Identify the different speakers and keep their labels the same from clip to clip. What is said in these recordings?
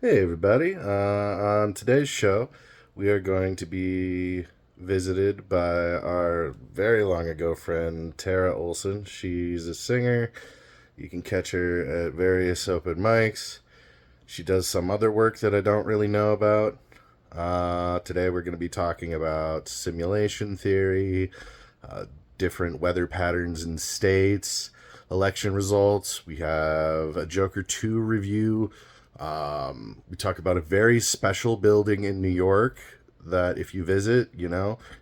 Speaker 1: Hey, everybody. On today's show, we are going to be visited by our very long ago friend, Terrah Olson. She's a singer. You can catch her at various open mics. She does some other work that I don't really know about. Today, we're going to be talking about simulation theory, uh, different weather patterns in states, election results. We have a Joker 2 review. We talk about a very special building in New York that if you visit, you're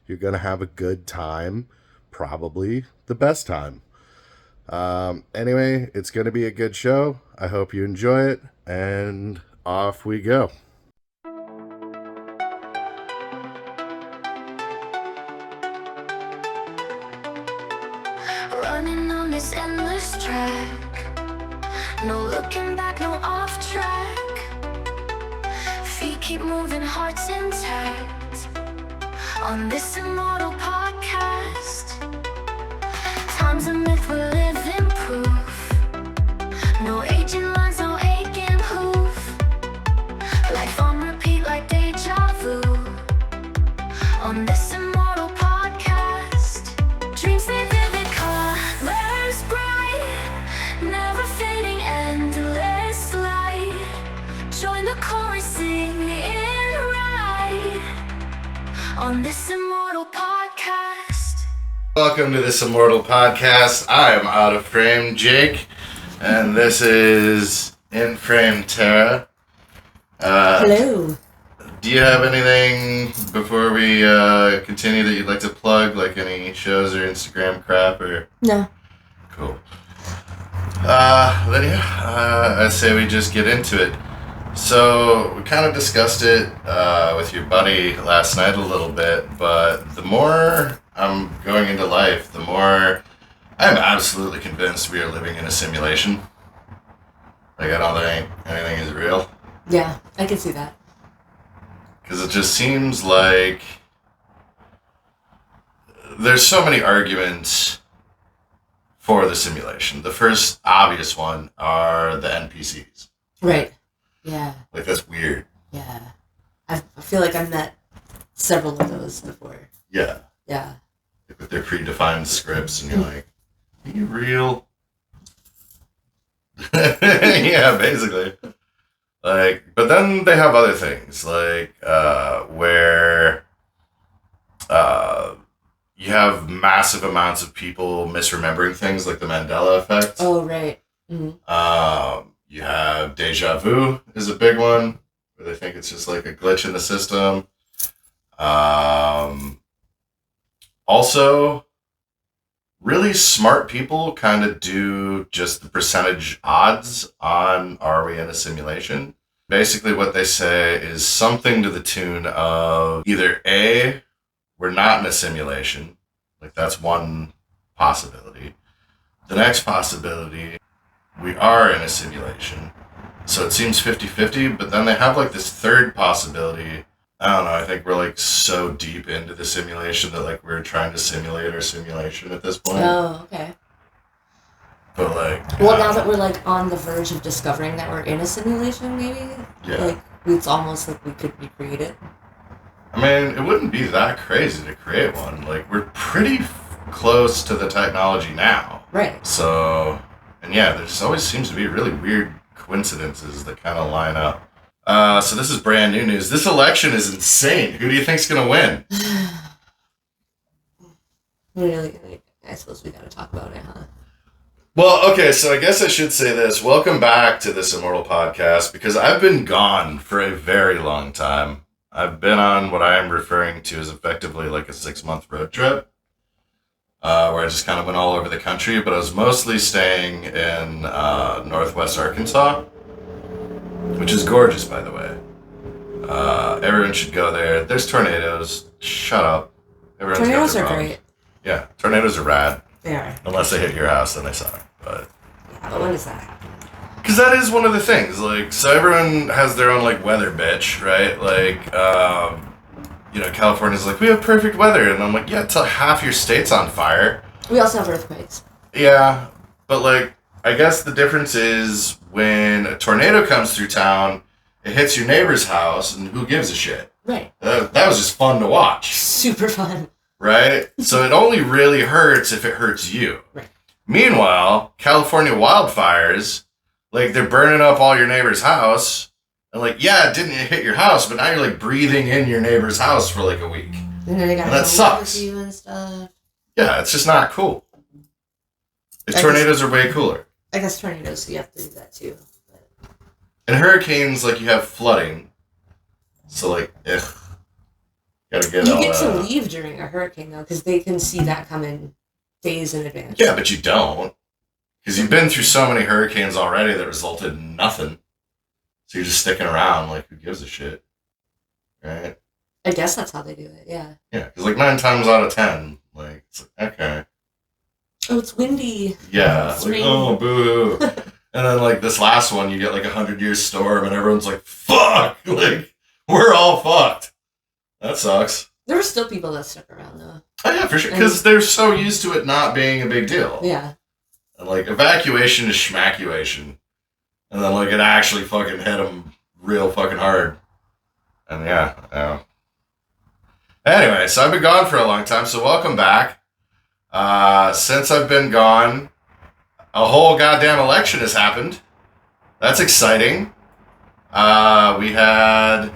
Speaker 1: going to have a good time. Probably the best time. Anyway, it's going to be a good show. I hope you enjoy it. And off we go.
Speaker 2: Running on this endless track, no looking back, no off track. Feet keep moving, hearts intact. On this immortal podcast, time's a myth, we're living proof. No aging lines, no aching hoof. Life on repeat like deja vu. On this immortal podcast, dreams they vivid, colors bright, never fading, endless light. Join the chorus, singing right on this immortal podcast.
Speaker 1: Welcome to this Immortal podcast. I am Out of Frame Jake, and this is In Frame Terrah.
Speaker 3: Hello.
Speaker 1: Do you have anything before we continue that you'd like to plug, like any shows or Instagram crap or?
Speaker 3: No.
Speaker 1: Cool. I say we just get into it. So we kind of discussed it with your buddy last night a little bit, but the more I'm going into life, the more I'm absolutely convinced we are living in a simulation. Like I don't think anything is real.
Speaker 3: Yeah, I can see that.
Speaker 1: Because it just seems like there's so many arguments for the simulation. The first obvious one are the NPCs.
Speaker 3: Right. Yeah.
Speaker 1: Like, that's weird.
Speaker 3: Yeah. I feel like I've met several of those before.
Speaker 1: Yeah.
Speaker 3: Yeah.
Speaker 1: Like with their predefined scripts, and you're like, are you real? Yeah, basically. Like, but then they have other things, like, where you have massive amounts of people misremembering things, like the Mandela effect.
Speaker 3: Oh, right. Mm-hmm.
Speaker 1: You have deja vu is a big one, where they think it's just like a glitch in the system. Also, really smart people kind of do just the percentage odds on are we in a simulation. Basically what they say is something to the tune of either A, we're not in a simulation, like that's one possibility. The next possibility, we are in a simulation. So it seems 50-50, but then they have like this third possibility. I don't know, I think we're like so deep into the simulation that like we're trying to simulate our simulation at this point.
Speaker 3: Oh, okay.
Speaker 1: But like...
Speaker 3: Well, now that we're like on the verge of discovering that we're in a simulation, maybe?
Speaker 1: Yeah.
Speaker 3: Like, it's almost like we could recreate it.
Speaker 1: I mean, it wouldn't be that crazy to create one. Like, we're pretty close to the technology now.
Speaker 3: Right.
Speaker 1: So, and yeah, there just always seems to be really weird coincidences that kind of line up. So this is brand new news. This election is insane. Who do you think's gonna win?
Speaker 3: Really? Like, I suppose we gotta talk about it, huh?
Speaker 1: Well, okay, so I guess I should say this. Welcome back to this Immortal podcast, because I've been gone for a very long time. I've been on what I am referring to as effectively like a 6-month road trip, where I just kind of went all over the country, but I was mostly staying in northwest Arkansas, which is gorgeous, by the way. Everyone should go there. There's tornadoes. Shut up. Everyone's
Speaker 3: Tornadoes
Speaker 1: got their
Speaker 3: are
Speaker 1: problems.
Speaker 3: great.
Speaker 1: Yeah, tornadoes are rad.
Speaker 3: They are.
Speaker 1: Unless they hit your house, then they suck. But
Speaker 3: Yeah, but when does that happen?
Speaker 1: because that is one of the things. Like, so everyone has their own like weather bitch, right? Like, California's like, we have perfect weather, and I'm like, yeah, till half your state's on fire.
Speaker 3: We also have earthquakes.
Speaker 1: Yeah, but like, I guess the difference is when a tornado comes through town, it hits your neighbor's house, and who gives a shit?
Speaker 3: Right.
Speaker 1: That was just fun to watch.
Speaker 3: Super fun.
Speaker 1: Right? So it only really hurts if it hurts you.
Speaker 3: Right.
Speaker 1: Meanwhile, California wildfires, like, they're burning up all your neighbor's house. And, like, yeah, it didn't hit your house, but now you're, like, breathing in your neighbor's house for, like, a week.
Speaker 3: And then they got
Speaker 1: and that sucks.
Speaker 3: You and stuff.
Speaker 1: Yeah, it's just not cool. Tornadoes are way cooler.
Speaker 3: I guess tornadoes, so you have to do that, too. But...
Speaker 1: And hurricanes, like, you have flooding. So, like, ugh. Gotta get
Speaker 3: you
Speaker 1: all
Speaker 3: get to leave during a hurricane, though, because they can see that coming days in advance.
Speaker 1: Yeah, but you don't. Because you've been through so many hurricanes already that resulted in nothing. So you're just sticking around, like, who gives a shit? Right?
Speaker 3: I guess that's how they do it, yeah.
Speaker 1: Yeah, because, like, 9 times out of 10, like, it's like, okay.
Speaker 3: Oh, it's windy.
Speaker 1: Yeah,
Speaker 3: It's
Speaker 1: like,
Speaker 3: raining.
Speaker 1: oh, boo. And then, like, this last one, you get, like, 100-year storm, and everyone's like, fuck! Like, we're all fucked. That sucks.
Speaker 3: There were still people that stuck around, though.
Speaker 1: Oh, yeah, for sure. Because they're so used to it not being a big deal.
Speaker 3: Yeah.
Speaker 1: And, like, evacuation is schmacuation. And then, like, it actually fucking hit them real fucking hard. And, yeah. Anyway, so I've been gone for a long time, so welcome back. Since I've been gone, a whole goddamn election has happened. That's exciting. We had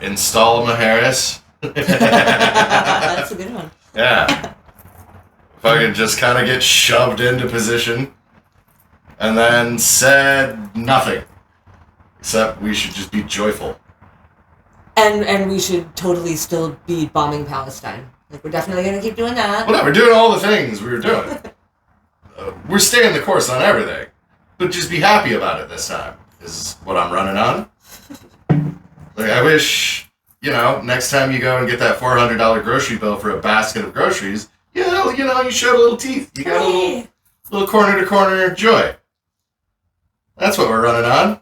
Speaker 1: install Harris.
Speaker 3: That's a good one.
Speaker 1: Yeah. Fucking just kind of get shoved into position. And then said nothing. Except we should just be joyful.
Speaker 3: And we should totally still be bombing Palestine. Like, we're definitely going to keep doing that.
Speaker 1: Well, no, we're doing all the things we were doing. We're staying the course on everything. But just be happy about it this time, is what I'm running on. Like, I wish, next time you go and get that $400 grocery bill for a basket of groceries, you showed a little teeth. You got a little corner-to-corner joy. That's what we're running on.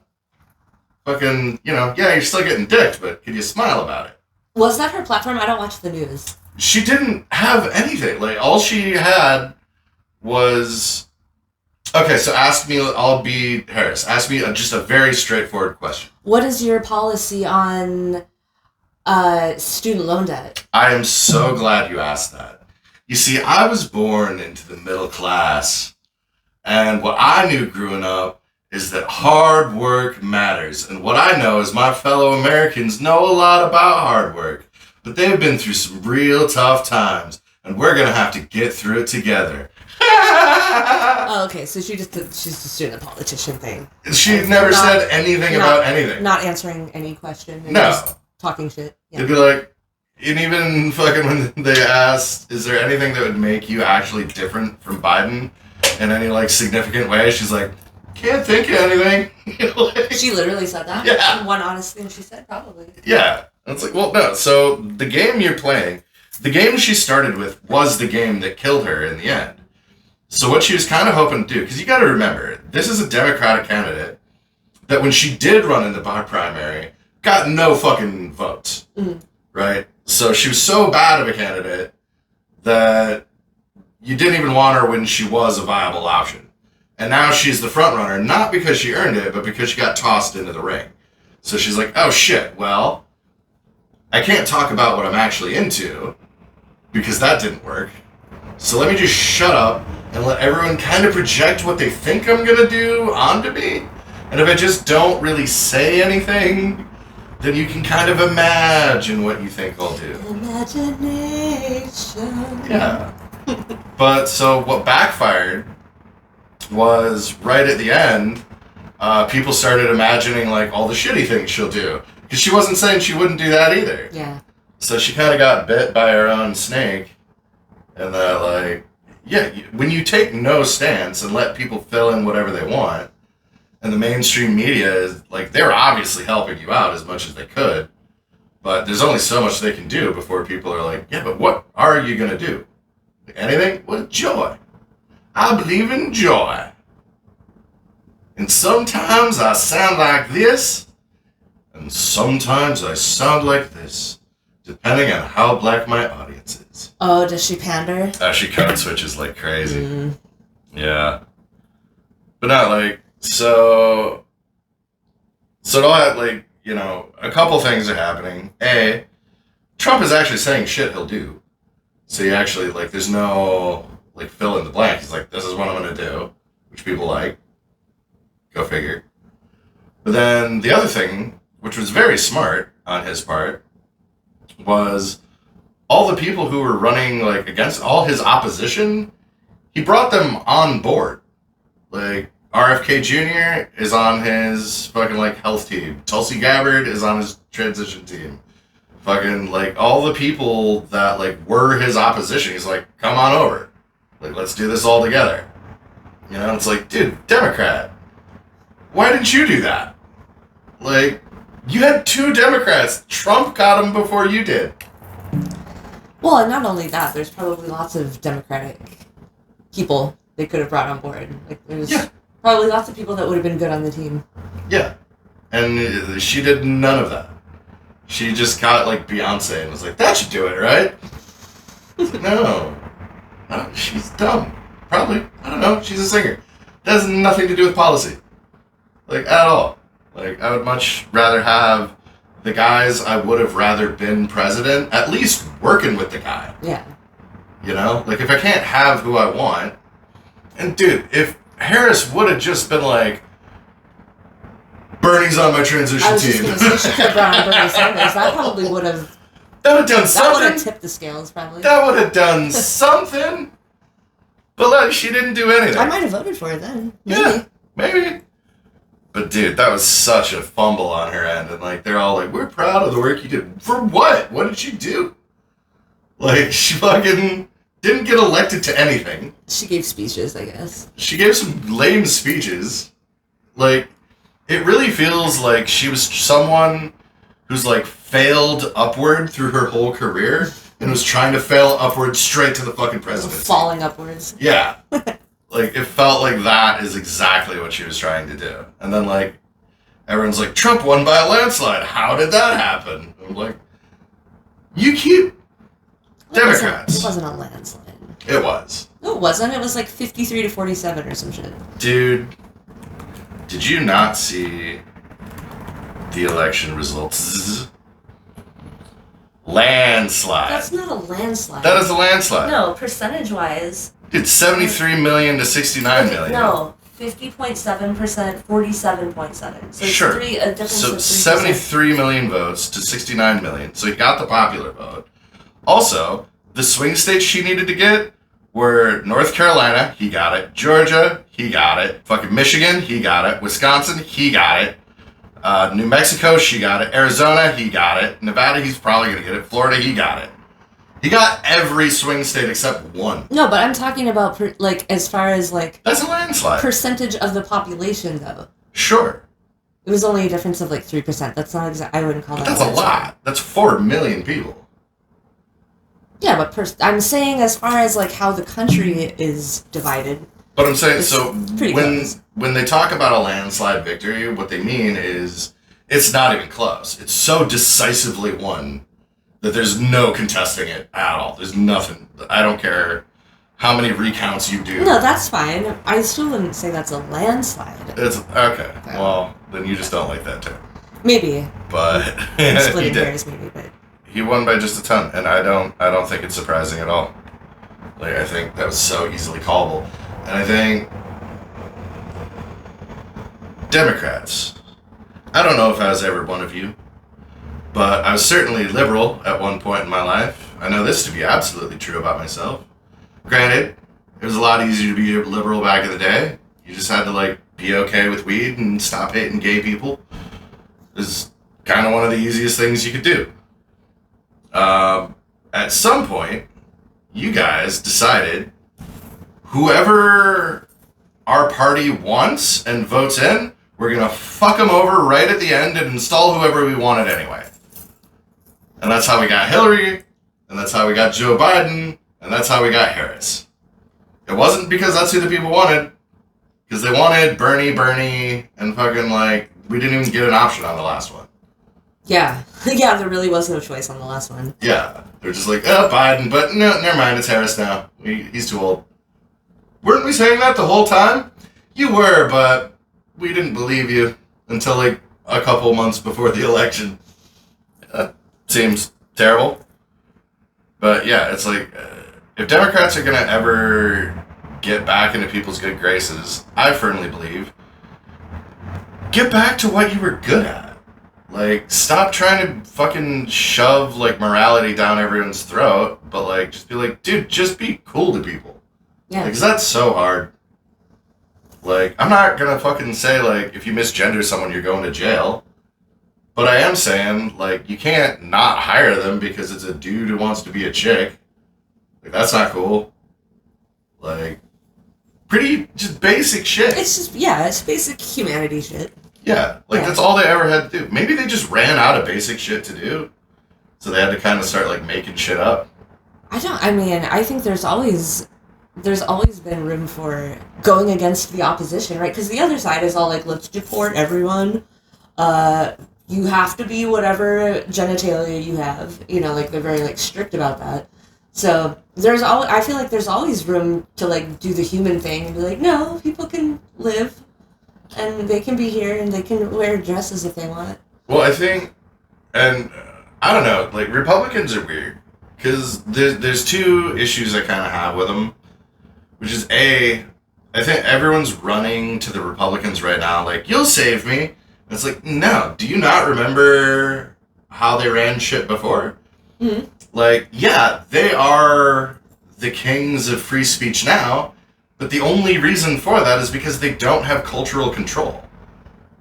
Speaker 1: Fucking, you're still getting dicked, but can you smile about it?
Speaker 3: Was that her platform? I don't watch the news.
Speaker 1: She didn't have anything. Like, all she had was... Okay, so ask me, I'll be Harris. Ask me just a very straightforward question.
Speaker 3: What is your policy on student loan debt?
Speaker 1: I am so glad you asked that. You see, I was born into the middle class, and what I knew growing up is that hard work matters. And what I know is my fellow Americans know a lot about hard work, but they've been through some real tough times, and we're going to have to get through it together.
Speaker 3: Oh, okay, so she's just doing a politician thing.
Speaker 1: She never said anything about anything.
Speaker 3: Not answering any question.
Speaker 1: No.
Speaker 3: Just talking shit. Yeah.
Speaker 1: It'd be like, and even fucking when they asked, is there anything that would make you actually different from Biden in any, like, significant way? She's like, can't think of anything.
Speaker 3: She literally said that?
Speaker 1: Yeah.
Speaker 3: One honest thing she said, probably.
Speaker 1: Yeah. And it's like, well, no. So the game you're playing, the game she started with was the game that killed her in the end. So what she was kind of hoping to do, because you got to remember, this is a Democratic candidate that when she did run in the primary, got no fucking votes. Mm-hmm. Right? So she was so bad of a candidate that you didn't even want her when she was a viable option. And now she's the front runner, not because she earned it, but because she got tossed into the ring. So she's like, oh shit, well, I can't talk about what I'm actually into, because that didn't work. So let me just shut up and let everyone kind of project what they think I'm going to do onto me. And if I just don't really say anything, then you can kind of imagine what you think I'll do.
Speaker 3: Imagination.
Speaker 1: Yeah. But so what backfired was right at the end, people started imagining, like, all the shitty things she'll do. Because she wasn't saying she wouldn't do that either.
Speaker 3: Yeah.
Speaker 1: So she kind of got bit by her own snake. And that, like, yeah, when you take no stance and let people fill in whatever they want, and the mainstream media is, like, they're obviously helping you out as much as they could, but there's only so much they can do before people are like, yeah, but what are you going to do? Anything? Well, joy. I believe in joy. And sometimes I sound like this, and sometimes I sound like this, depending on how black my audience is.
Speaker 3: Oh, does she pander?
Speaker 1: She code switches like crazy. Yeah. But not like, so So it all like, a couple things are happening. A, Trump is actually saying shit he'll do. So he actually, like, there's no, like, fill in the blank. He's like, this is what I'm going to do, which people like. Go figure. But then the other thing, which was very smart on his part, was all the people who were running, like, against all his opposition, he brought them on board. Like, RFK Jr. is on his fucking, like, health team. Tulsi Gabbard is on his transition team. Fucking, like, all the people that, like, were his opposition, he's like, come on over. Like, let's do this all together. It's like, dude, Democrat, why didn't you do that? Like, you had 2 Democrats. Trump got them before you did.
Speaker 3: Well, and not only that, there's probably lots of Democratic people they could have brought on board. Like, there's probably lots of people that would have been good on the team.
Speaker 1: Yeah. And she did none of that. She just got, like, Beyonce and was like, that should do it, right? Like, no. She's dumb. Probably. I don't know. She's a singer. That has nothing to do with policy. Like, at all. Like, I would much rather have the guys I would have rather been president, at least working with the guy.
Speaker 3: Yeah.
Speaker 1: Like, if I can't have who I want... And, dude, if Harris would have just been like, Bernie's on my transition
Speaker 3: I was
Speaker 1: team.
Speaker 3: just going to say, she could have brought on Bernie Sanders. That probably would have...
Speaker 1: That would have done something.
Speaker 3: That would have tipped the scales, probably.
Speaker 1: That would have done something. But, like, she didn't do anything.
Speaker 3: I might have voted for it then. Maybe.
Speaker 1: Yeah, maybe. But, dude, that was such a fumble on her end. And, like, they're all like, we're proud of the work you did. For what? What did she do? Like, she fucking didn't get elected to anything.
Speaker 3: She gave speeches, I guess.
Speaker 1: She gave some lame speeches. Like, it really feels like she was someone who's, like, failed upward through her whole career and was trying to fail upward straight to the fucking presidency.
Speaker 3: Falling upwards.
Speaker 1: Yeah. Like, it felt like that is exactly what she was trying to do. And then, like, everyone's like, Trump won by a landslide. How did that happen? I'm like, you keep... Democrats.
Speaker 3: It wasn't a landslide.
Speaker 1: It was.
Speaker 3: No, it wasn't. It was like 53 to 47 or some shit.
Speaker 1: Dude, did you not see the election results? Landslide.
Speaker 3: That's not a landslide.
Speaker 1: That is a landslide.
Speaker 4: No, percentage-wise.
Speaker 1: Dude, 73 million to 69 million.
Speaker 4: No, 50.7%, 47.7. So
Speaker 1: Sure.
Speaker 4: it's a difference
Speaker 1: So
Speaker 4: of 3%.
Speaker 1: 73 million votes to 69 million. So he got the popular vote. Also, the swing states she needed to get were North Carolina, he got it. Georgia, he got it. Fucking Michigan, he got it. Wisconsin, he got it. New Mexico, she got it. Arizona, he got it. Nevada, he's probably going to get it. Florida, he got it. He got every swing state except one.
Speaker 3: No, but I'm talking about, as far as, like...
Speaker 1: That's a landslide.
Speaker 3: Percentage of the population, though.
Speaker 1: Sure.
Speaker 3: It was only a difference of, like, 3%. That's not exactly... I wouldn't call
Speaker 1: But
Speaker 3: that
Speaker 1: that's a lot. That's 4 million people.
Speaker 3: Yeah, but I'm saying as far as, like, how the country is divided...
Speaker 1: But I'm saying,
Speaker 3: It's
Speaker 1: so
Speaker 3: pretty close.
Speaker 1: when they talk about a landslide victory, what they mean is it's not even close. It's so decisively won that there's no contesting it at all. There's nothing. I don't care how many recounts you do.
Speaker 3: No, that's fine. I still wouldn't say that's a landslide.
Speaker 1: It's okay. Well, then you just don't like that term.
Speaker 3: Maybe.
Speaker 1: But
Speaker 3: I'm
Speaker 1: he
Speaker 3: splitting
Speaker 1: did.
Speaker 3: hairs, maybe, but...
Speaker 1: He won by just a ton, and I don't think it's surprising at all. Like, I think that was so easily callable. And I think Democrats, I don't know if I was ever one of you, but I was certainly liberal at one point in my life. I know this to be absolutely true about myself. Granted, it was a lot easier to be liberal back in the day. You just had to, like, be okay with weed and stop hating gay people. It was kind of one of the easiest things you could do. At some point, you guys decided whoever our party wants and votes in, we're going to fuck them over right at the end and install whoever we wanted anyway. And that's how we got Hillary, and that's how we got Joe Biden, and that's how we got Harris. It wasn't because that's who the people wanted, because they wanted Bernie, and fucking, like, we didn't even get an option on the last one.
Speaker 3: Yeah. Yeah, there really was no choice on the last one.
Speaker 1: Yeah. They're just like, oh, Biden, but no, never mind, it's Harris now. He's too old. Weren't we saying that the whole time? You were, but we didn't believe you until, like, a couple months before the election. Seems terrible. But yeah, it's like, if Democrats are going to ever get back into people's good graces, I firmly believe, get back to what you were good at. Like, stop trying to fucking shove, like, morality down everyone's throat, but, like, just be like, dude, just be cool to people.
Speaker 3: Yeah.
Speaker 1: Because that's so hard. Like, I'm not gonna fucking say, like, if you misgender someone, you're going to jail. But I am saying, like, you can't not hire them because it's a dude who wants to be a chick. Like, that's not cool. Like, pretty just basic shit.
Speaker 3: It's just, yeah, it's basic humanity shit.
Speaker 1: Yeah, like,
Speaker 3: Yeah.
Speaker 1: that's all they ever had to do. Maybe they just ran out of basic shit to do. So they had to kind of start, like, making shit up.
Speaker 3: I think there's always been room for going against the opposition, right? Because the other side is all like, let's deport everyone. You have to be whatever genitalia you have. You know, like, they're very, like, strict about that. So I feel like there's always room to, like, do the human thing and be like, no, people can live and they can be here and they can wear dresses if they want.
Speaker 1: Well, I think, and I don't know, like, Republicans are weird. Because there's two issues I kind of have with them. Which is, I think everyone's running to the Republicans right now, like, you'll save me. And it's like, no, do you not remember how they ran shit before?
Speaker 3: Mm-hmm.
Speaker 1: Like, yeah, they are the kings of free speech now, but the only reason for that is because they don't have cultural control.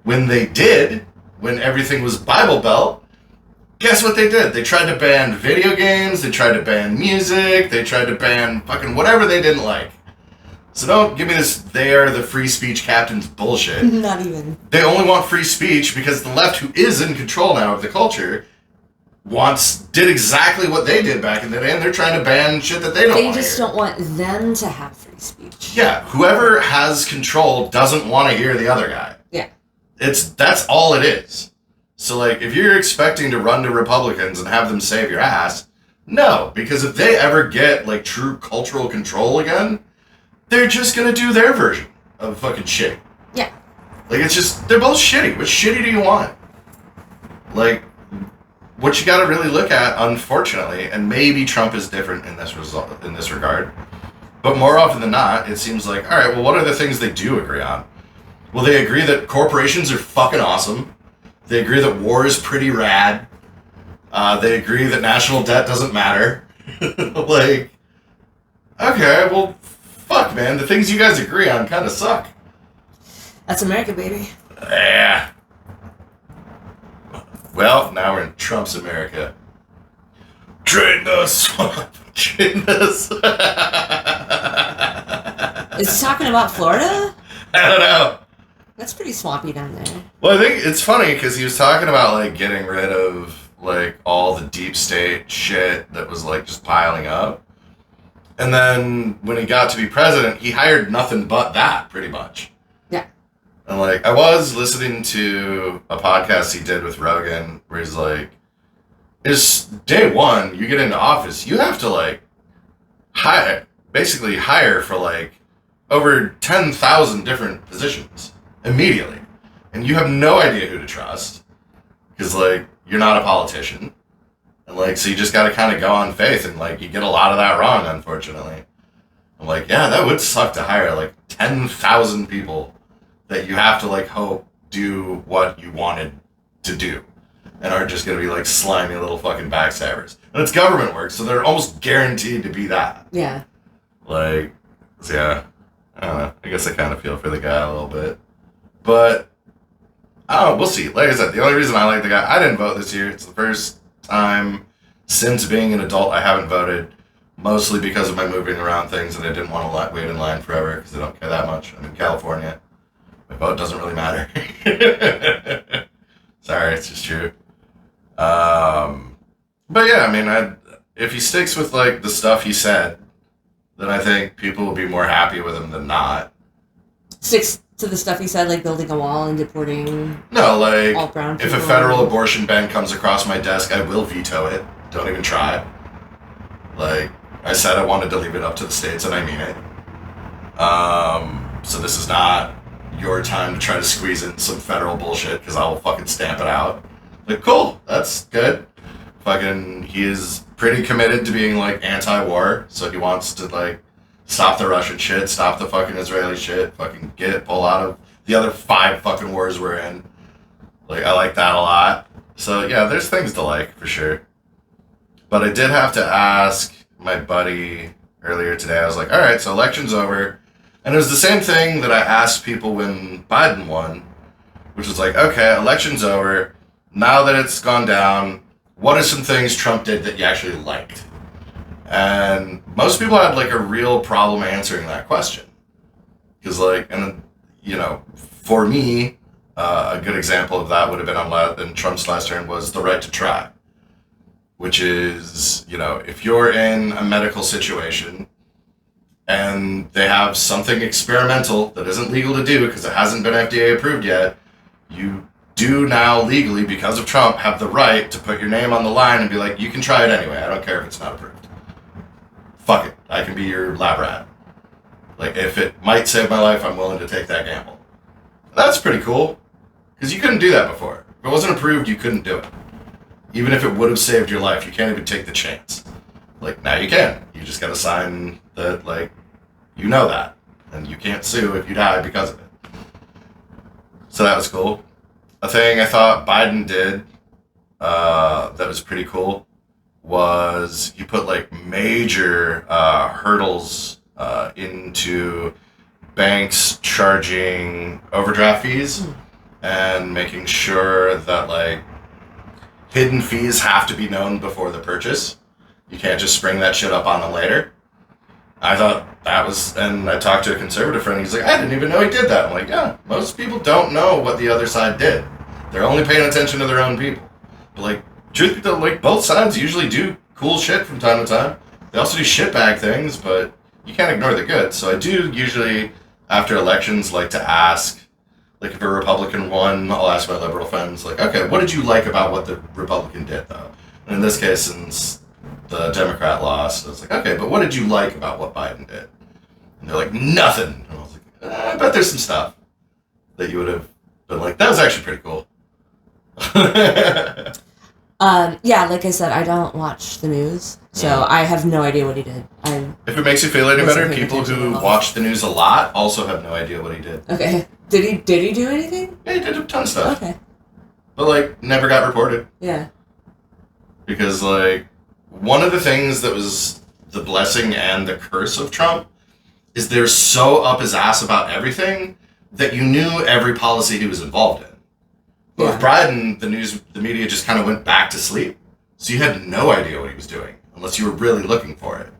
Speaker 1: When they did, when everything was Bible Belt, guess what they did? They tried to ban video games, they tried to ban music, they tried to ban fucking whatever they didn't like. So don't give me this, they are the free speech captains bullshit.
Speaker 3: Not even.
Speaker 1: They only want free speech because the left, who is in control now of the culture, did exactly what they did back in the day, and they're trying to ban shit that they don't want.
Speaker 3: They just don't want them to have free speech.
Speaker 1: Yeah, whoever has control doesn't want to hear the other guy.
Speaker 3: Yeah.
Speaker 1: That's all it is. So, like, if you're expecting to run to Republicans and have them save your ass, no, because if they ever get, like, true cultural control again, they're just gonna do their version of fucking shitty.
Speaker 3: Yeah.
Speaker 1: Like, it's just, they're both shitty. What shitty do you want? Like, what you gotta really look at, unfortunately, and maybe Trump is different in this regard, but more often than not, it seems like, alright, well, what are the things they do agree on? Well, they agree that corporations are fucking awesome. They agree that war is pretty rad. They agree that national debt doesn't matter. Like, okay, well, fuck, man. The things you guys agree on kind of suck.
Speaker 3: That's America, baby.
Speaker 1: Yeah. Well, now we're in Trump's America. Drain the swamp. Drain the swamp.
Speaker 3: Is he talking about Florida?
Speaker 1: I don't know.
Speaker 3: That's pretty swampy down there.
Speaker 1: Well, I think it's funny because he was talking about, like, getting rid of, like, all the deep state shit that was, like, just piling up. And then when he got to be president, he hired nothing but that, pretty much.
Speaker 3: Yeah.
Speaker 1: And, like, I was listening to a podcast he did with Rogan where he's like, it's day one, you get into office, you have to, like, hire for, like, over 10,000 different positions immediately. And you have no idea who to trust because, like, you're not a politician. And, like, so you just got to kind of go on faith, and, like, you get a lot of that wrong, unfortunately. I'm like, yeah, that would suck to hire, like, 10,000 people that you have to, like, hope do what you wanted to do and are just going to be, like, slimy little fucking backstabbers. And it's government work, so they're almost guaranteed to be that.
Speaker 3: Yeah.
Speaker 1: Like, so yeah, I don't know. I guess I kind of feel for the guy a little bit. But, I don't know, we'll see. Like I said, the only reason I like the guy, I didn't vote this year. It's the first time since being an adult I haven't voted, mostly because of my moving around things, and I didn't want to wait in line forever because I don't care that much. I'm in California. My vote doesn't really matter. Sorry, it's just true. But yeah, I mean, if he sticks with, like, the stuff he said, then I think people will be more happy with him than not.
Speaker 3: Sticks to the stuff he said, like building a wall and deporting
Speaker 1: No, like,
Speaker 3: all brown
Speaker 1: if a
Speaker 3: people.
Speaker 1: federal abortion ban comes across my desk, I will veto it. Don't even try. Like, I said I wanted to leave it up to the states, and I mean it. So this is not, your time to try to squeeze in some federal bullshit because I will fucking stamp it out. Like, cool, that's good. Fucking, he is pretty committed to being, like, anti-war, so he wants to, like, stop the Russian shit, stop the fucking Israeli shit, fucking pull out of the other 5 fucking wars we're in. Like, I like that a lot. So, yeah, there's things to like, for sure. But I did have to ask my buddy earlier today. I was like, alright, so election's over. And it was the same thing that I asked people when Biden won, which was like, okay, election's over. Now that it's gone down, what are some things Trump did that you actually liked? And most people had, like, a real problem answering that question. Because, like, and, you know, for me, a good example of that would have been in Trump's last term was the right to try. Which is, you know, if you're in a medical situation and they have something experimental that isn't legal to do because it hasn't been FDA approved yet, you do now legally, because of Trump, have the right to put your name on the line and be like, you can try it anyway. I don't care if it's not approved. Fuck it. I can be your lab rat. Like, if it might save my life, I'm willing to take that gamble. That's pretty cool. Because you couldn't do that before. If it wasn't approved, you couldn't do it. Even if it would have saved your life, you can't even take the chance. Like, now you can. You just gotta sign that, like, you know that. And you can't sue if you die because of it. So that was cool. A thing I thought Biden did that was pretty cool was he put, like, major hurdles into banks charging overdraft fees and making sure that, like, hidden fees have to be known before the purchase. You can't just spring that shit up on them later. I thought that was, and I talked to a conservative friend, he's like, I didn't even know he did that. I'm like, yeah, most people don't know what the other side did. They're only paying attention to their own people. But, like, truth be told, like, both sides usually do cool shit from time to time. They also do shitbag things, but you can't ignore the good. So I do usually, after elections, like to ask, like, if a Republican won, I'll ask my liberal friends, like, okay, what did you like about what the Republican did, though? And in this case, since the Democrat lost, I was like, okay, but what did you like about what Biden did? And they're like, nothing. And I was like, I bet there's some stuff that you would have been like, that was actually pretty cool.
Speaker 3: Yeah, like I said, I don't watch the news, so I have no idea what he did.
Speaker 1: If it makes you feel any better,
Speaker 3: paying
Speaker 1: people
Speaker 3: attention
Speaker 1: who
Speaker 3: at all.
Speaker 1: watch the news a lot also have no idea what he did.
Speaker 3: Okay. Did he do anything?
Speaker 1: Yeah, he did a ton of stuff.
Speaker 3: Okay.
Speaker 1: But, like, never got reported.
Speaker 3: Yeah.
Speaker 1: Because, like, one of the things that was the blessing and the curse of Trump is they're so up his ass about everything that you knew every policy he was involved in. But with Biden, the media just kind of went back to sleep. So you had no idea what he was doing, unless you were really looking for it.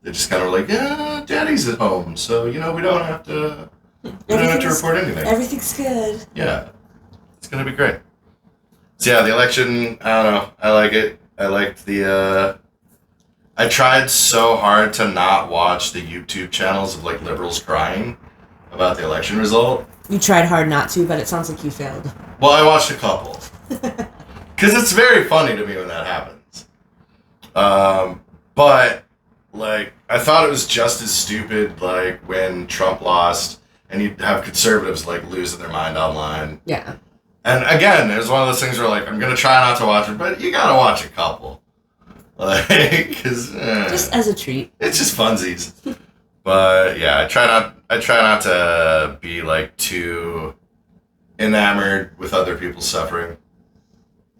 Speaker 1: They just kind of were like, yeah, Daddy's at home, so, you know, we don't have to report anything.
Speaker 3: Everything's good.
Speaker 1: Yeah. It's going to be great. So, yeah, the election, I don't know. I like it. I liked the, I tried so hard to not watch the YouTube channels of, like, liberals crying about the election result.
Speaker 3: You tried hard not to, but it sounds like you failed.
Speaker 1: Well, I watched a couple. Because it's very funny to me when that happens. But, like, I thought it was just as stupid, like, when Trump lost, and you'd have conservatives, like, losing their mind online.
Speaker 3: Yeah.
Speaker 1: And, again, it was one of those things where, like, I'm going to try not to watch it, but you got to watch a couple. Like, because...
Speaker 3: Just as a treat.
Speaker 1: It's just funsies. But, yeah, I try not to be, like, too enamored with other people's suffering,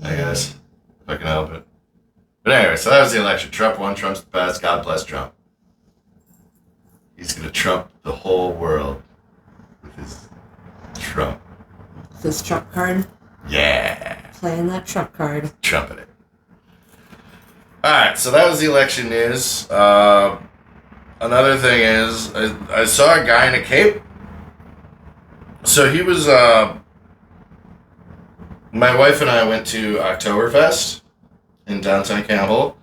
Speaker 1: I guess, if I can help it. But anyway, so that was the election. Trump won. Trump's the best. God bless Trump. He's going to trump the whole world with his Trump.
Speaker 3: This Trump card.
Speaker 1: Yeah.
Speaker 3: Playing that Trump card.
Speaker 1: Trumping it. Alright, so that was the election news. Another thing is, I saw a guy in a cape. So he was, my wife and I went to Oktoberfest in downtown Campbell,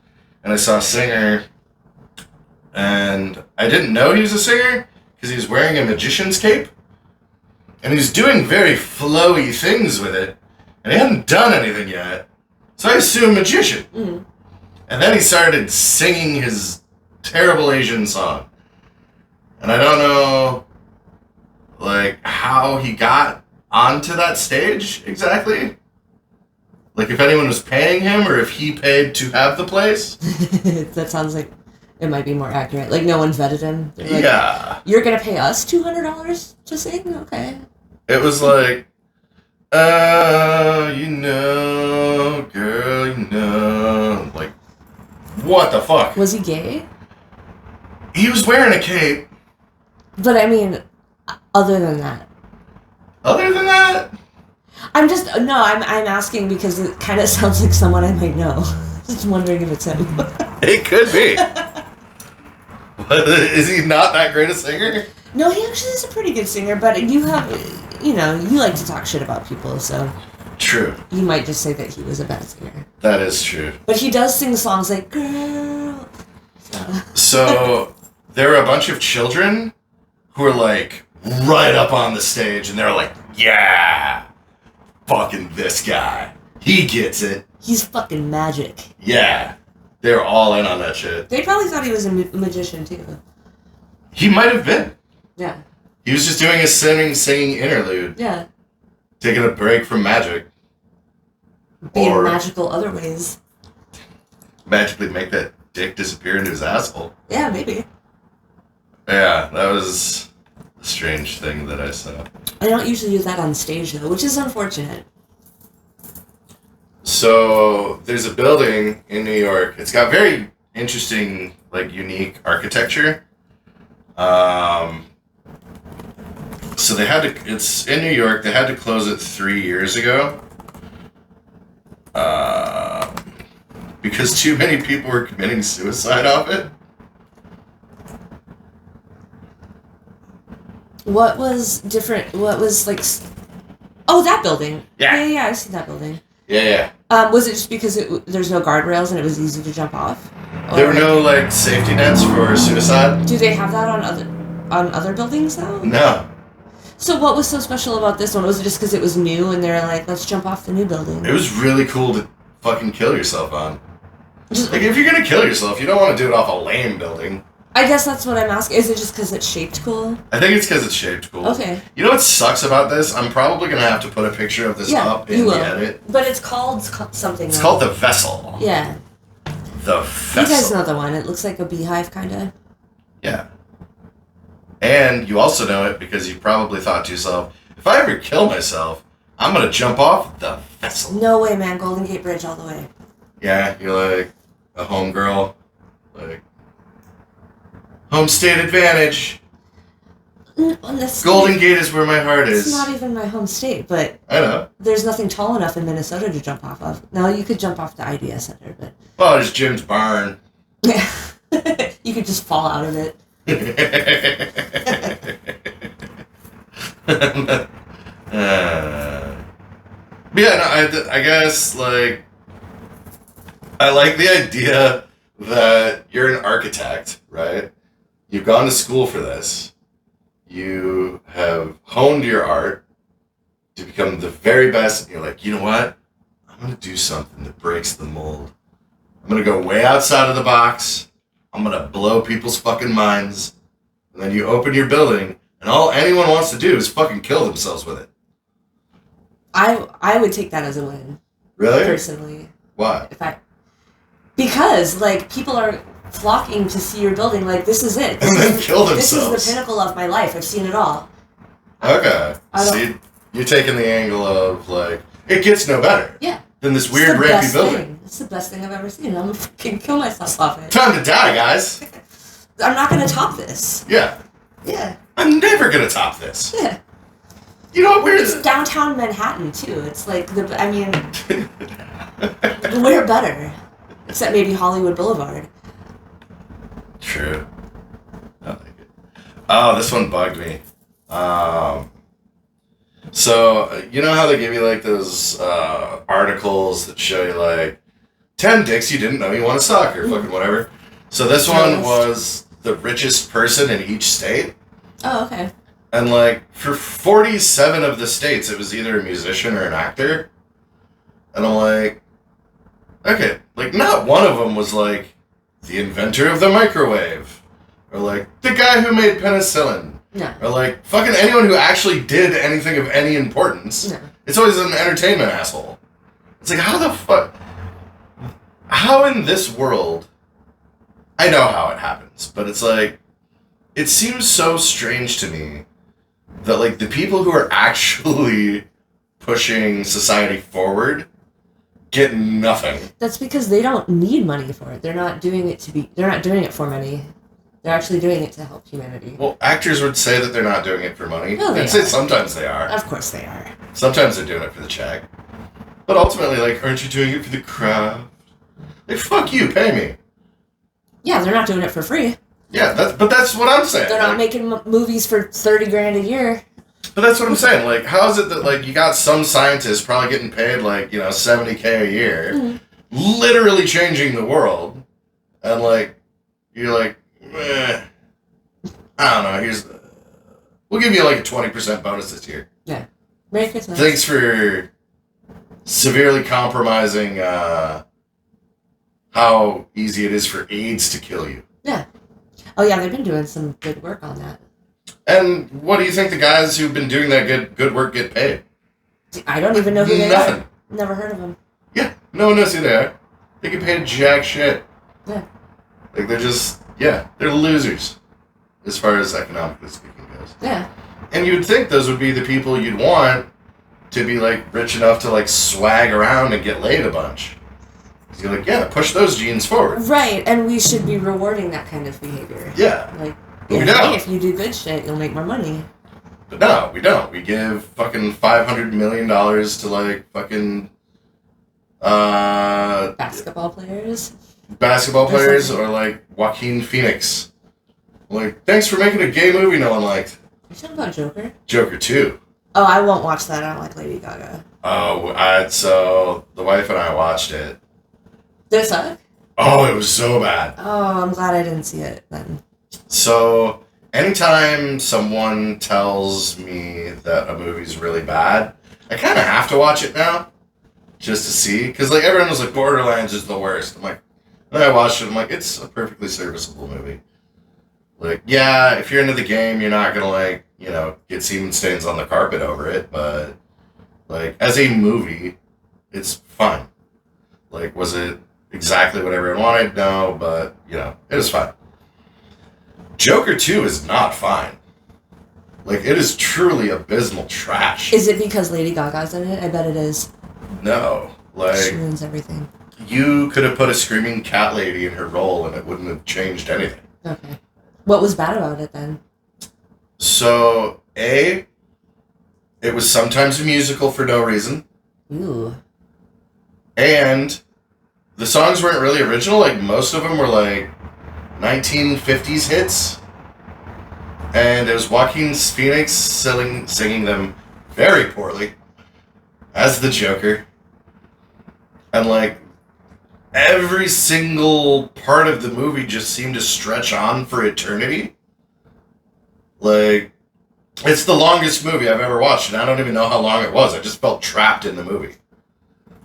Speaker 1: and I saw a singer, and I didn't know he was a singer, because he was wearing a magician's cape, and he was doing very flowy things with it, and he hadn't done anything yet, so I assumed magician.
Speaker 3: Mm.
Speaker 1: And then he started singing his terrible Asian song. And I don't know, like, how he got onto that stage exactly. Like, if anyone was paying him or if he paid to have the place.
Speaker 3: That sounds like it might be more accurate. Like, no one vetted him. They're like,
Speaker 1: Yeah.
Speaker 3: You're going to pay us $200 to sing? Okay.
Speaker 1: It was like, you know, girl, you know. Like, what the fuck?
Speaker 3: Was he gay?
Speaker 1: He was wearing a cape.
Speaker 3: But I mean, other than that.
Speaker 1: Other than that?
Speaker 3: I'm asking because it kind of sounds like someone I might know. Just wondering if it's him.
Speaker 1: It could be. But is he not that great a singer?
Speaker 3: No, he actually is a pretty good singer, but you like to talk shit about people, so...
Speaker 1: True.
Speaker 3: You might just say that he was a bad singer.
Speaker 1: That is true.
Speaker 3: But he does sing songs like, girl...
Speaker 1: So, there are a bunch of children who are, like, right up on the stage, and they're like, yeah! Fucking this guy. He gets it.
Speaker 3: He's fucking magic.
Speaker 1: Yeah. They're all in on that shit.
Speaker 3: They probably thought he was a magician, too.
Speaker 1: He might have been.
Speaker 3: Yeah.
Speaker 1: He was just doing a singing interlude.
Speaker 3: Yeah.
Speaker 1: Taking a break from magic.
Speaker 3: Being magical other ways.
Speaker 1: Magically make that dick disappear into his asshole.
Speaker 3: Yeah, maybe.
Speaker 1: Yeah, that was a strange thing that I saw.
Speaker 3: I don't usually do that on stage, though, which is unfortunate.
Speaker 1: So, there's a building in New York. It's got very interesting, like, unique architecture. So they had to, it's in New York, they had to close it 3 years ago. Because too many people were committing suicide off it.
Speaker 3: What was different? What was, like... Oh, that building.
Speaker 1: Yeah.
Speaker 3: Yeah, I see that building.
Speaker 1: Yeah.
Speaker 3: Was it just because there's no guardrails and it was easy to jump off?
Speaker 1: There were no, like, safety nets for suicide.
Speaker 3: Do they have that on other buildings, though?
Speaker 1: No.
Speaker 3: So what was so special about this one? Was it just because it was new and they're like, let's jump off the new building?
Speaker 1: It was really cool to fucking kill yourself on. Like, if you're gonna kill yourself, you don't want to do it off a lame building.
Speaker 3: I guess that's what I'm asking. Is it just because it's shaped cool?
Speaker 1: I think it's because it's shaped cool.
Speaker 3: Okay.
Speaker 1: You know what sucks about this? I'm probably gonna have to put a picture of this up in the edit.
Speaker 3: But it's called something.
Speaker 1: It's called the Vessel.
Speaker 3: Yeah.
Speaker 1: The Vessel.
Speaker 3: You guys know the one. It looks like a beehive, kind of.
Speaker 1: Yeah. And you also know it because you probably thought to yourself, if I ever kill myself, I'm gonna jump off the Vessel.
Speaker 3: No way, man. Golden Gate Bridge all the way.
Speaker 1: Yeah, you're like a homegirl. Like, home state advantage. Golden Gate is where my heart is.
Speaker 3: It's not even my home state, but
Speaker 1: I know.
Speaker 3: There's nothing tall enough in Minnesota to jump off of. No, you could jump off the IDS Center, but...
Speaker 1: Oh, there's Jim's barn.
Speaker 3: Yeah. You could just fall out of it.
Speaker 1: Yeah, no, I guess, like, I like the idea that you're an architect, right? You've gone to school for this. You have honed your art to become the very best, and you're like, you know what? I'm going to do something that breaks the mold. I'm going to go way outside of the box. I'm going to blow people's fucking minds. And then you open your building, and all anyone wants to do is fucking kill themselves with it.
Speaker 3: I would take that as a win.
Speaker 1: Really?
Speaker 3: Personally.
Speaker 1: Why?
Speaker 3: Because, like, people are flocking to see your building, like, this is it.
Speaker 1: And then kill themselves.
Speaker 3: This is the pinnacle of my life. I've seen it all.
Speaker 1: Okay. See, you're taking the angle of, like, it gets no better.
Speaker 3: Yeah.
Speaker 1: Than this weird rampy building.
Speaker 3: It's the best thing I've ever seen. I'm gonna fucking kill myself off it.
Speaker 1: Time to die, guys.
Speaker 3: I'm not gonna top this.
Speaker 1: Yeah.
Speaker 3: Yeah.
Speaker 1: I'm never gonna top this.
Speaker 3: Yeah.
Speaker 1: You know what weird
Speaker 3: It's downtown Manhattan, too. It's like, we're better. Except maybe Hollywood Boulevard.
Speaker 1: True. I like it. Oh, this one bugged me. So, you know how they give you, like, those articles that show you, like, 10 dicks you didn't know you want to suck, or fucking whatever? So this one was the richest person in each state.
Speaker 3: Oh, okay.
Speaker 1: And, like, for 47 of the states, it was either a musician or an actor. And I'm like, okay, like, not one of them was, like, the inventor of the microwave. Or, like, the guy who made penicillin.
Speaker 3: No.
Speaker 1: Or like fucking anyone who actually did anything of any importance.
Speaker 3: No.
Speaker 1: It's always an entertainment asshole. It's like, how the fuck? How in this world? I know how it happens, but it's like, it seems so strange to me that like the people who are actually pushing society forward get nothing.
Speaker 3: That's because they don't need money for it. They're not doing it they're not doing it for money. They're actually doing it to help humanity.
Speaker 1: Well, actors would say that they're not doing it for money.
Speaker 3: No, they
Speaker 1: They'd say
Speaker 3: are.
Speaker 1: sometimes they are.
Speaker 3: Of course they are.
Speaker 1: Sometimes they're doing it for the check. But ultimately, like, aren't you doing it for the craft? Like, fuck you, pay me.
Speaker 3: Yeah, they're not doing it for free.
Speaker 1: Yeah, but that's what I'm saying.
Speaker 3: They're not
Speaker 1: like,
Speaker 3: making movies for $30,000 a year.
Speaker 1: But that's what I'm saying. Like, how is it that, like, you got some scientists probably getting paid, like, you know, $70K a year, literally changing the world, and, like, you're like, I don't know, we'll give you, like, a 20% bonus this year.
Speaker 3: Yeah. Merry Christmas.
Speaker 1: Thanks for severely compromising how easy it is for AIDS to kill you.
Speaker 3: Yeah. Oh, yeah, they've been doing some good work on that.
Speaker 1: And what do you think the guys who've been doing that good work get paid?
Speaker 3: I don't even know who they
Speaker 1: Nothing.
Speaker 3: are. Never heard of them.
Speaker 1: Yeah, no one knows who they are. They get paid jack shit.
Speaker 3: Yeah.
Speaker 1: Like, they're just, they're losers, as far as economically speaking goes.
Speaker 3: Yeah.
Speaker 1: And you'd think those would be the people you'd want to be, like, rich enough to, like, swag around and get laid a bunch. Because you're like, yeah, push those genes forward.
Speaker 3: Right, and we should be rewarding that kind of behavior.
Speaker 1: Yeah.
Speaker 3: Like,
Speaker 1: But we
Speaker 3: hey,
Speaker 1: don't.
Speaker 3: if you do good shit, you'll make more money.
Speaker 1: But no, we don't. We give fucking $500 million to, like, fucking,
Speaker 3: Basketball players.
Speaker 1: basketball players or, like, Joaquin Phoenix. Like, thanks for making a gay movie no one liked.
Speaker 3: You talking about Joker?
Speaker 1: Joker 2.
Speaker 3: Oh, I won't watch that. I don't like Lady Gaga.
Speaker 1: Oh, so the wife and I watched it.
Speaker 3: Did it suck?
Speaker 1: Oh, it was so bad.
Speaker 3: Oh, I'm glad I didn't see it then.
Speaker 1: So, anytime someone tells me that a movie's really bad, I kind of have to watch it now, just to see. Because, like, everyone was like, Borderlands is the worst. I'm like, and then I watched it, I'm like, it's a perfectly serviceable movie. Like, yeah, if you're into the game, you're not gonna, like, you know, get semen stains on the carpet over it, but, like, as a movie, it's fine. Like, was it exactly what everyone wanted? No, but, you know, it was fine. Joker 2 is not fine. Like, it is truly abysmal trash.
Speaker 3: Is it because Lady Gaga's in it? I bet it is.
Speaker 1: No.
Speaker 3: She
Speaker 1: Like,
Speaker 3: ruins everything.
Speaker 1: you could have put a screaming cat lady in her role and it wouldn't have changed anything.
Speaker 3: Okay. What was bad about it then?
Speaker 1: So, it was sometimes a musical for no reason.
Speaker 3: Ooh.
Speaker 1: And the songs weren't really original. Like, most of them were, like, 1950s hits. And it was Joaquin Phoenix singing them very poorly as the Joker. And, like, every single part of the movie just seemed to stretch on for eternity. Like, it's the longest movie I've ever watched, and I don't even know how long it was. I just felt trapped in the movie.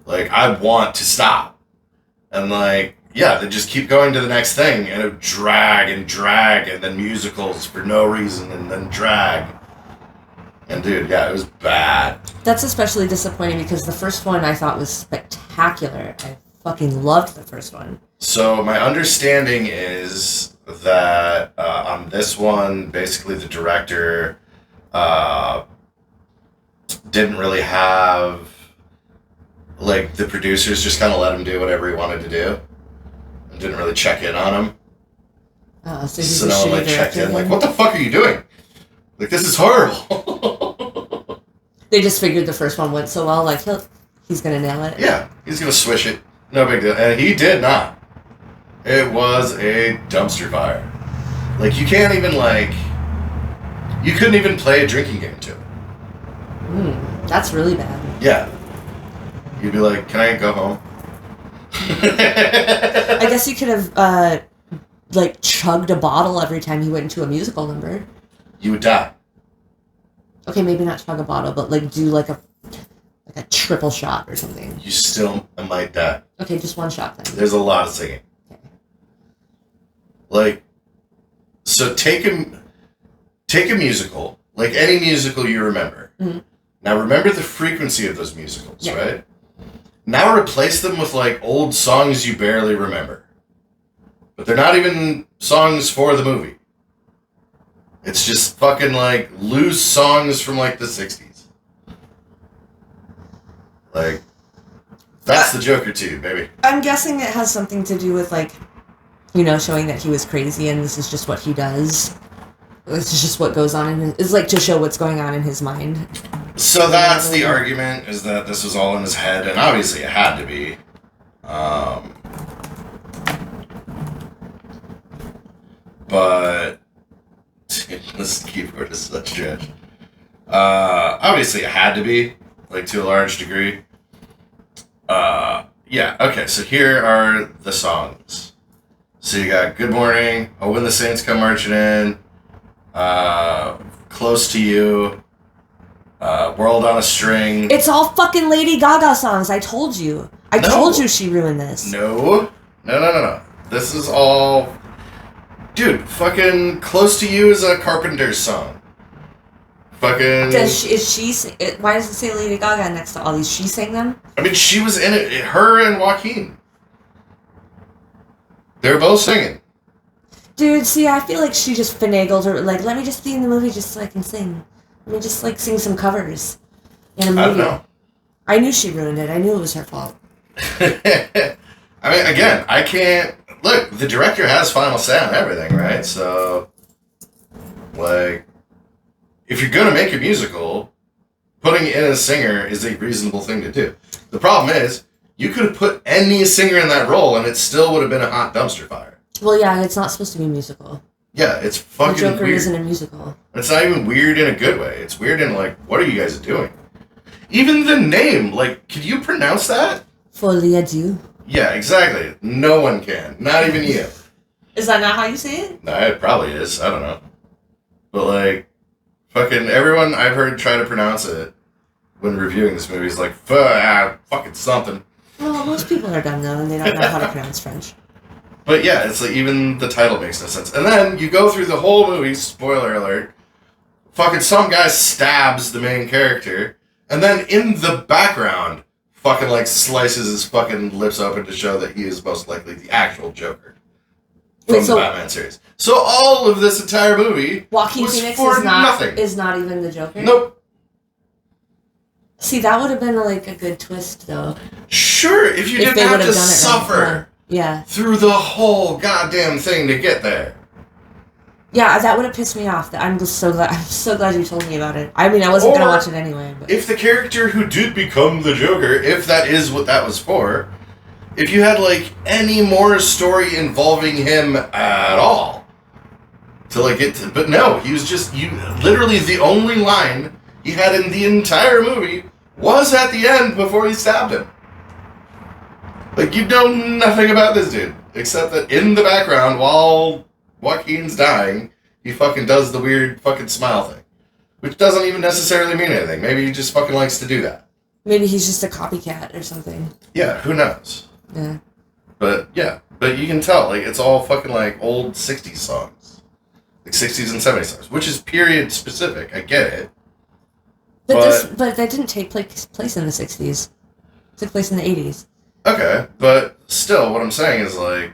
Speaker 1: Like, I want to stop. And, like, yeah, they just keep going to the next thing, and it would drag, and then musicals for no reason, and then drag. And, dude, yeah, it was bad.
Speaker 3: That's especially disappointing because the first one I thought was spectacular. I fucking loved the first one.
Speaker 1: So, my understanding is that on this one, basically the director didn't really have, like, the producers just kind of let him do whatever he wanted to do. And didn't really check in on him.
Speaker 3: So he's
Speaker 1: So
Speaker 3: a
Speaker 1: no one,
Speaker 3: shitty
Speaker 1: like, checked
Speaker 3: director
Speaker 1: in, like,
Speaker 3: then?
Speaker 1: what the fuck are you doing? Like, this is horrible.
Speaker 3: They just figured the first one went so well, like, he's gonna nail it.
Speaker 1: Yeah, he's gonna swish it. No big deal. And he did not. It was a dumpster fire. Like, you can't even, like, you couldn't even play a drinking game to it.
Speaker 3: That's really bad.
Speaker 1: Yeah. You'd be like, can I go home?
Speaker 3: I guess you could have, like, chugged a bottle every time he went into a musical number.
Speaker 1: You would die.
Speaker 3: Okay, maybe not chug a bottle, but, like, do, like a triple shot or something.
Speaker 1: You still might die.
Speaker 3: Okay, just one shot then.
Speaker 1: There's a lot of singing.
Speaker 3: Okay.
Speaker 1: Like, so take take a musical, like any musical you remember.
Speaker 3: Mhm.
Speaker 1: Now remember the frequency of those musicals,
Speaker 3: Yeah.
Speaker 1: right? Now replace them with like old songs you barely remember. But they're not even songs for the movie. It's just fucking like loose songs from like the 60s. Like, that's the Joker too, baby.
Speaker 3: I'm guessing it has something to do with, like, you know, showing that he was crazy and this is just what he does. This is just what goes on in his... It's like to show what's going on in his mind.
Speaker 1: So that's the argument, is that this was all in his head, and obviously it had to be. But... this keyboard is such trash. Obviously it had to be, like, to a large degree. Yeah, okay, so here are the songs. So you got Good Morning, Oh When the Saints Come Marching In, Close to You, World on a String.
Speaker 3: It's all fucking Lady Gaga songs, I told you. I told you she ruined this.
Speaker 1: No. This is all... Dude, fucking Close to You is a Carpenter song. Fucking...
Speaker 3: Why does it say Lady Gaga next to all these? She sang them?
Speaker 1: I mean, she was in it. Her and Joaquin. They were both singing.
Speaker 3: Dude, see, I feel like she just finagled her. Like, let me just be in the movie just so I can sing. Let me just, like, sing some covers in a movie.
Speaker 1: I don't know.
Speaker 3: I knew she ruined it. I knew it was her fault.
Speaker 1: I mean, again, I can't... Look, the director has final say on everything, right? So, like, if you're gonna make a musical, putting in a singer is a reasonable thing to do. The problem is, you could have put any singer in that role and it still would have been a hot dumpster fire.
Speaker 3: Well, yeah, it's not supposed to be a musical.
Speaker 1: Yeah, it's fucking
Speaker 3: The Joker
Speaker 1: weird.
Speaker 3: isn't a musical.
Speaker 1: It's not even weird in a good way. It's weird in, like, what are you guys doing? Even the name, like, could you pronounce that?
Speaker 3: Folie à Dieu.
Speaker 1: Yeah, exactly. No one can. Not even you.
Speaker 3: Is that not how you say it?
Speaker 1: No, it probably is. I don't know. But, like, fucking everyone I've heard try to pronounce it when reviewing this movie is like, fucking something.
Speaker 3: Well, most people are dumb, though, and they don't know how to pronounce French.
Speaker 1: But yeah, it's like even the title makes no sense. And then you go through the whole movie, spoiler alert, fucking some guy stabs the main character, and then in the background, fucking like slices his fucking lips open to show that he is most likely the actual Joker from the Batman series. So all of this entire movie
Speaker 3: Joaquin
Speaker 1: was
Speaker 3: Phoenix
Speaker 1: for nothing.
Speaker 3: is not even the Joker?
Speaker 1: Nope.
Speaker 3: See, that would have been like a good twist, though.
Speaker 1: Sure, if you
Speaker 3: If
Speaker 1: didn't
Speaker 3: they
Speaker 1: have
Speaker 3: would
Speaker 1: to
Speaker 3: have done it
Speaker 1: suffer
Speaker 3: right. Yeah.
Speaker 1: through the whole goddamn thing to get there.
Speaker 3: Yeah, that would have pissed me off. I'm just so glad. I'm so glad you told me about it. I mean, I wasn't gonna watch it anyway. But.
Speaker 1: If the character who did become the Joker, if that is what that was for, if you had like any more story involving him at all, to like get to, but no, he was just literally the only line he had in the entire movie was at the end before he stabbed him. Like, you know nothing about this dude, except that in the background, while Joaquin's dying, he fucking does the weird fucking smile thing. Which doesn't even necessarily mean anything. Maybe he just fucking likes to do that.
Speaker 3: Maybe he's just a copycat or something.
Speaker 1: Yeah, who knows?
Speaker 3: Yeah.
Speaker 1: But you can tell, like, it's all fucking, like, old 60s songs. Like, 60s and 70s songs, which is period specific, I get it.
Speaker 3: But that didn't take place in the 60s. It took place in the 80s.
Speaker 1: Okay, but still, what I'm saying is, like,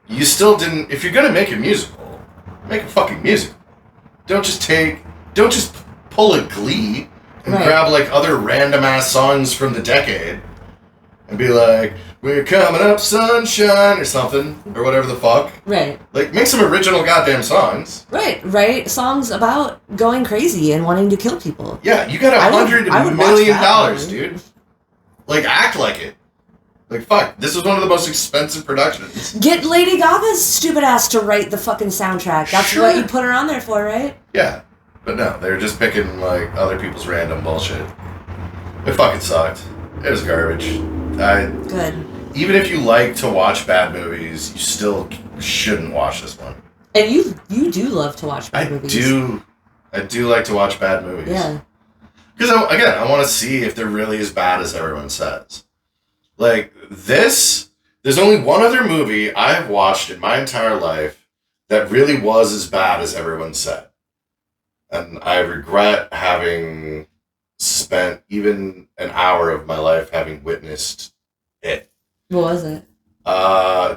Speaker 1: you still didn't... If you're gonna make a musical, make a fucking musical. Don't just pull a Glee and grab, like, other random-ass songs from the decade and be like, we're coming up sunshine, or something, or whatever the fuck.
Speaker 3: Right.
Speaker 1: Like, make some original goddamn songs.
Speaker 3: Right. Songs about going crazy and wanting to kill people.
Speaker 1: Yeah, you got $100 million, dude. Like, act like it. Like, fuck, this was one of the most expensive productions.
Speaker 3: Get Lady Gaga's stupid ass to write the fucking soundtrack. That's what you put her on there for, right?
Speaker 1: Yeah. But no, they were just picking, like, other people's random bullshit. It fucking sucked. It was garbage.
Speaker 3: Good.
Speaker 1: Even if you like to watch bad movies, you still shouldn't watch this one.
Speaker 3: And you do love to watch bad movies.
Speaker 1: I do like to watch bad movies.
Speaker 3: Yeah.
Speaker 1: Because, again, I want to see if they're really as bad as everyone says. Like, there's only one other movie I've watched in my entire life that really was as bad as everyone said. and I regret having spent even an hour of my life having witnessed it.
Speaker 3: What was it?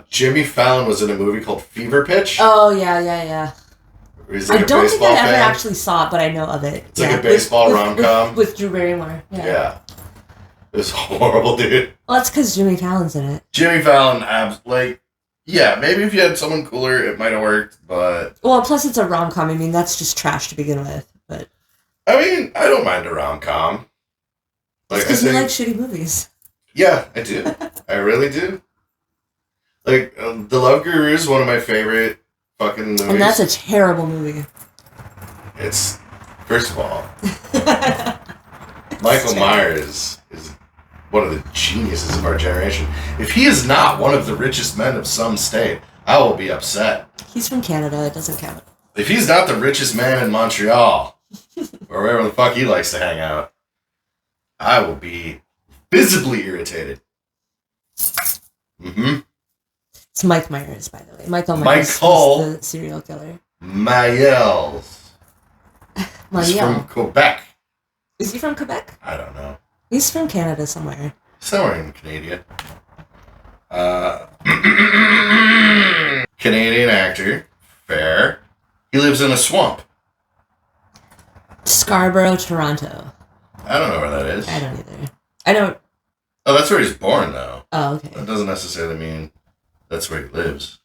Speaker 1: Jimmy Fallon was in a movie called Fever Pitch.
Speaker 3: Oh, yeah.
Speaker 1: He's like
Speaker 3: I don't think I ever
Speaker 1: fan.
Speaker 3: actually saw it, but I know of it.
Speaker 1: It's like a baseball rom-com.
Speaker 3: With Drew Barrymore.
Speaker 1: Yeah. It was horrible, dude.
Speaker 3: Well, that's because Jimmy Fallon's in it.
Speaker 1: Jimmy Fallon, yeah, maybe if you had someone cooler, it might have worked, but...
Speaker 3: Well, plus it's a rom-com. I mean, that's just trash to begin with, but...
Speaker 1: I mean, I don't mind a rom-com.
Speaker 3: Because you like shitty movies.
Speaker 1: Yeah, I do. I really do. Like, The Love Guru is one of my favorite fucking movies.
Speaker 3: And that's a terrible movie.
Speaker 1: It's... First of all... Michael Myers is one of the geniuses of our generation. If he is not one of the richest men of some state, I will be upset.
Speaker 3: He's from Canada. It doesn't count.
Speaker 1: If he's not the richest man in Montreal, or wherever the fuck he likes to hang out, I will be visibly irritated. Mm-hmm.
Speaker 3: It's Mike Myers, by the way. Michael Myers is the serial killer.
Speaker 1: Myers. He's
Speaker 3: Mayel.
Speaker 1: from Quebec.
Speaker 3: Is he from Quebec?
Speaker 1: I don't know.
Speaker 3: He's from Canada somewhere.
Speaker 1: Somewhere in Canada. Canadian actor. Fair. He lives in a swamp.
Speaker 3: Scarborough, Toronto.
Speaker 1: I don't know where that is.
Speaker 3: I don't either. I don't...
Speaker 1: Oh, that's where he's born, though.
Speaker 3: Oh, okay.
Speaker 1: That doesn't necessarily mean that's where he lives.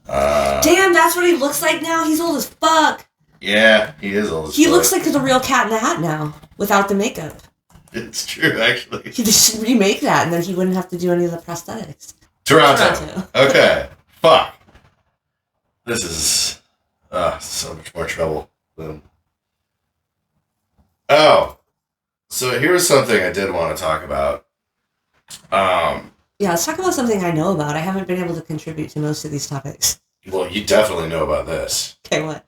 Speaker 3: Damn, that's what he looks like now? He's old as fuck.
Speaker 1: Yeah, he is old as
Speaker 3: He
Speaker 1: fuck.
Speaker 3: looks like the real Cat in the Hat now, without the makeup.
Speaker 1: It's true, actually.
Speaker 3: He just remake that, and then he wouldn't have to do any of the prosthetics.
Speaker 1: Toronto. Okay. Fuck. This is so much more trouble than... Oh. So here's something I did want to talk about.
Speaker 3: Yeah, let's talk about something I know about. I haven't been able to contribute to most of these topics.
Speaker 1: Well, you definitely know about this.
Speaker 3: Okay, what?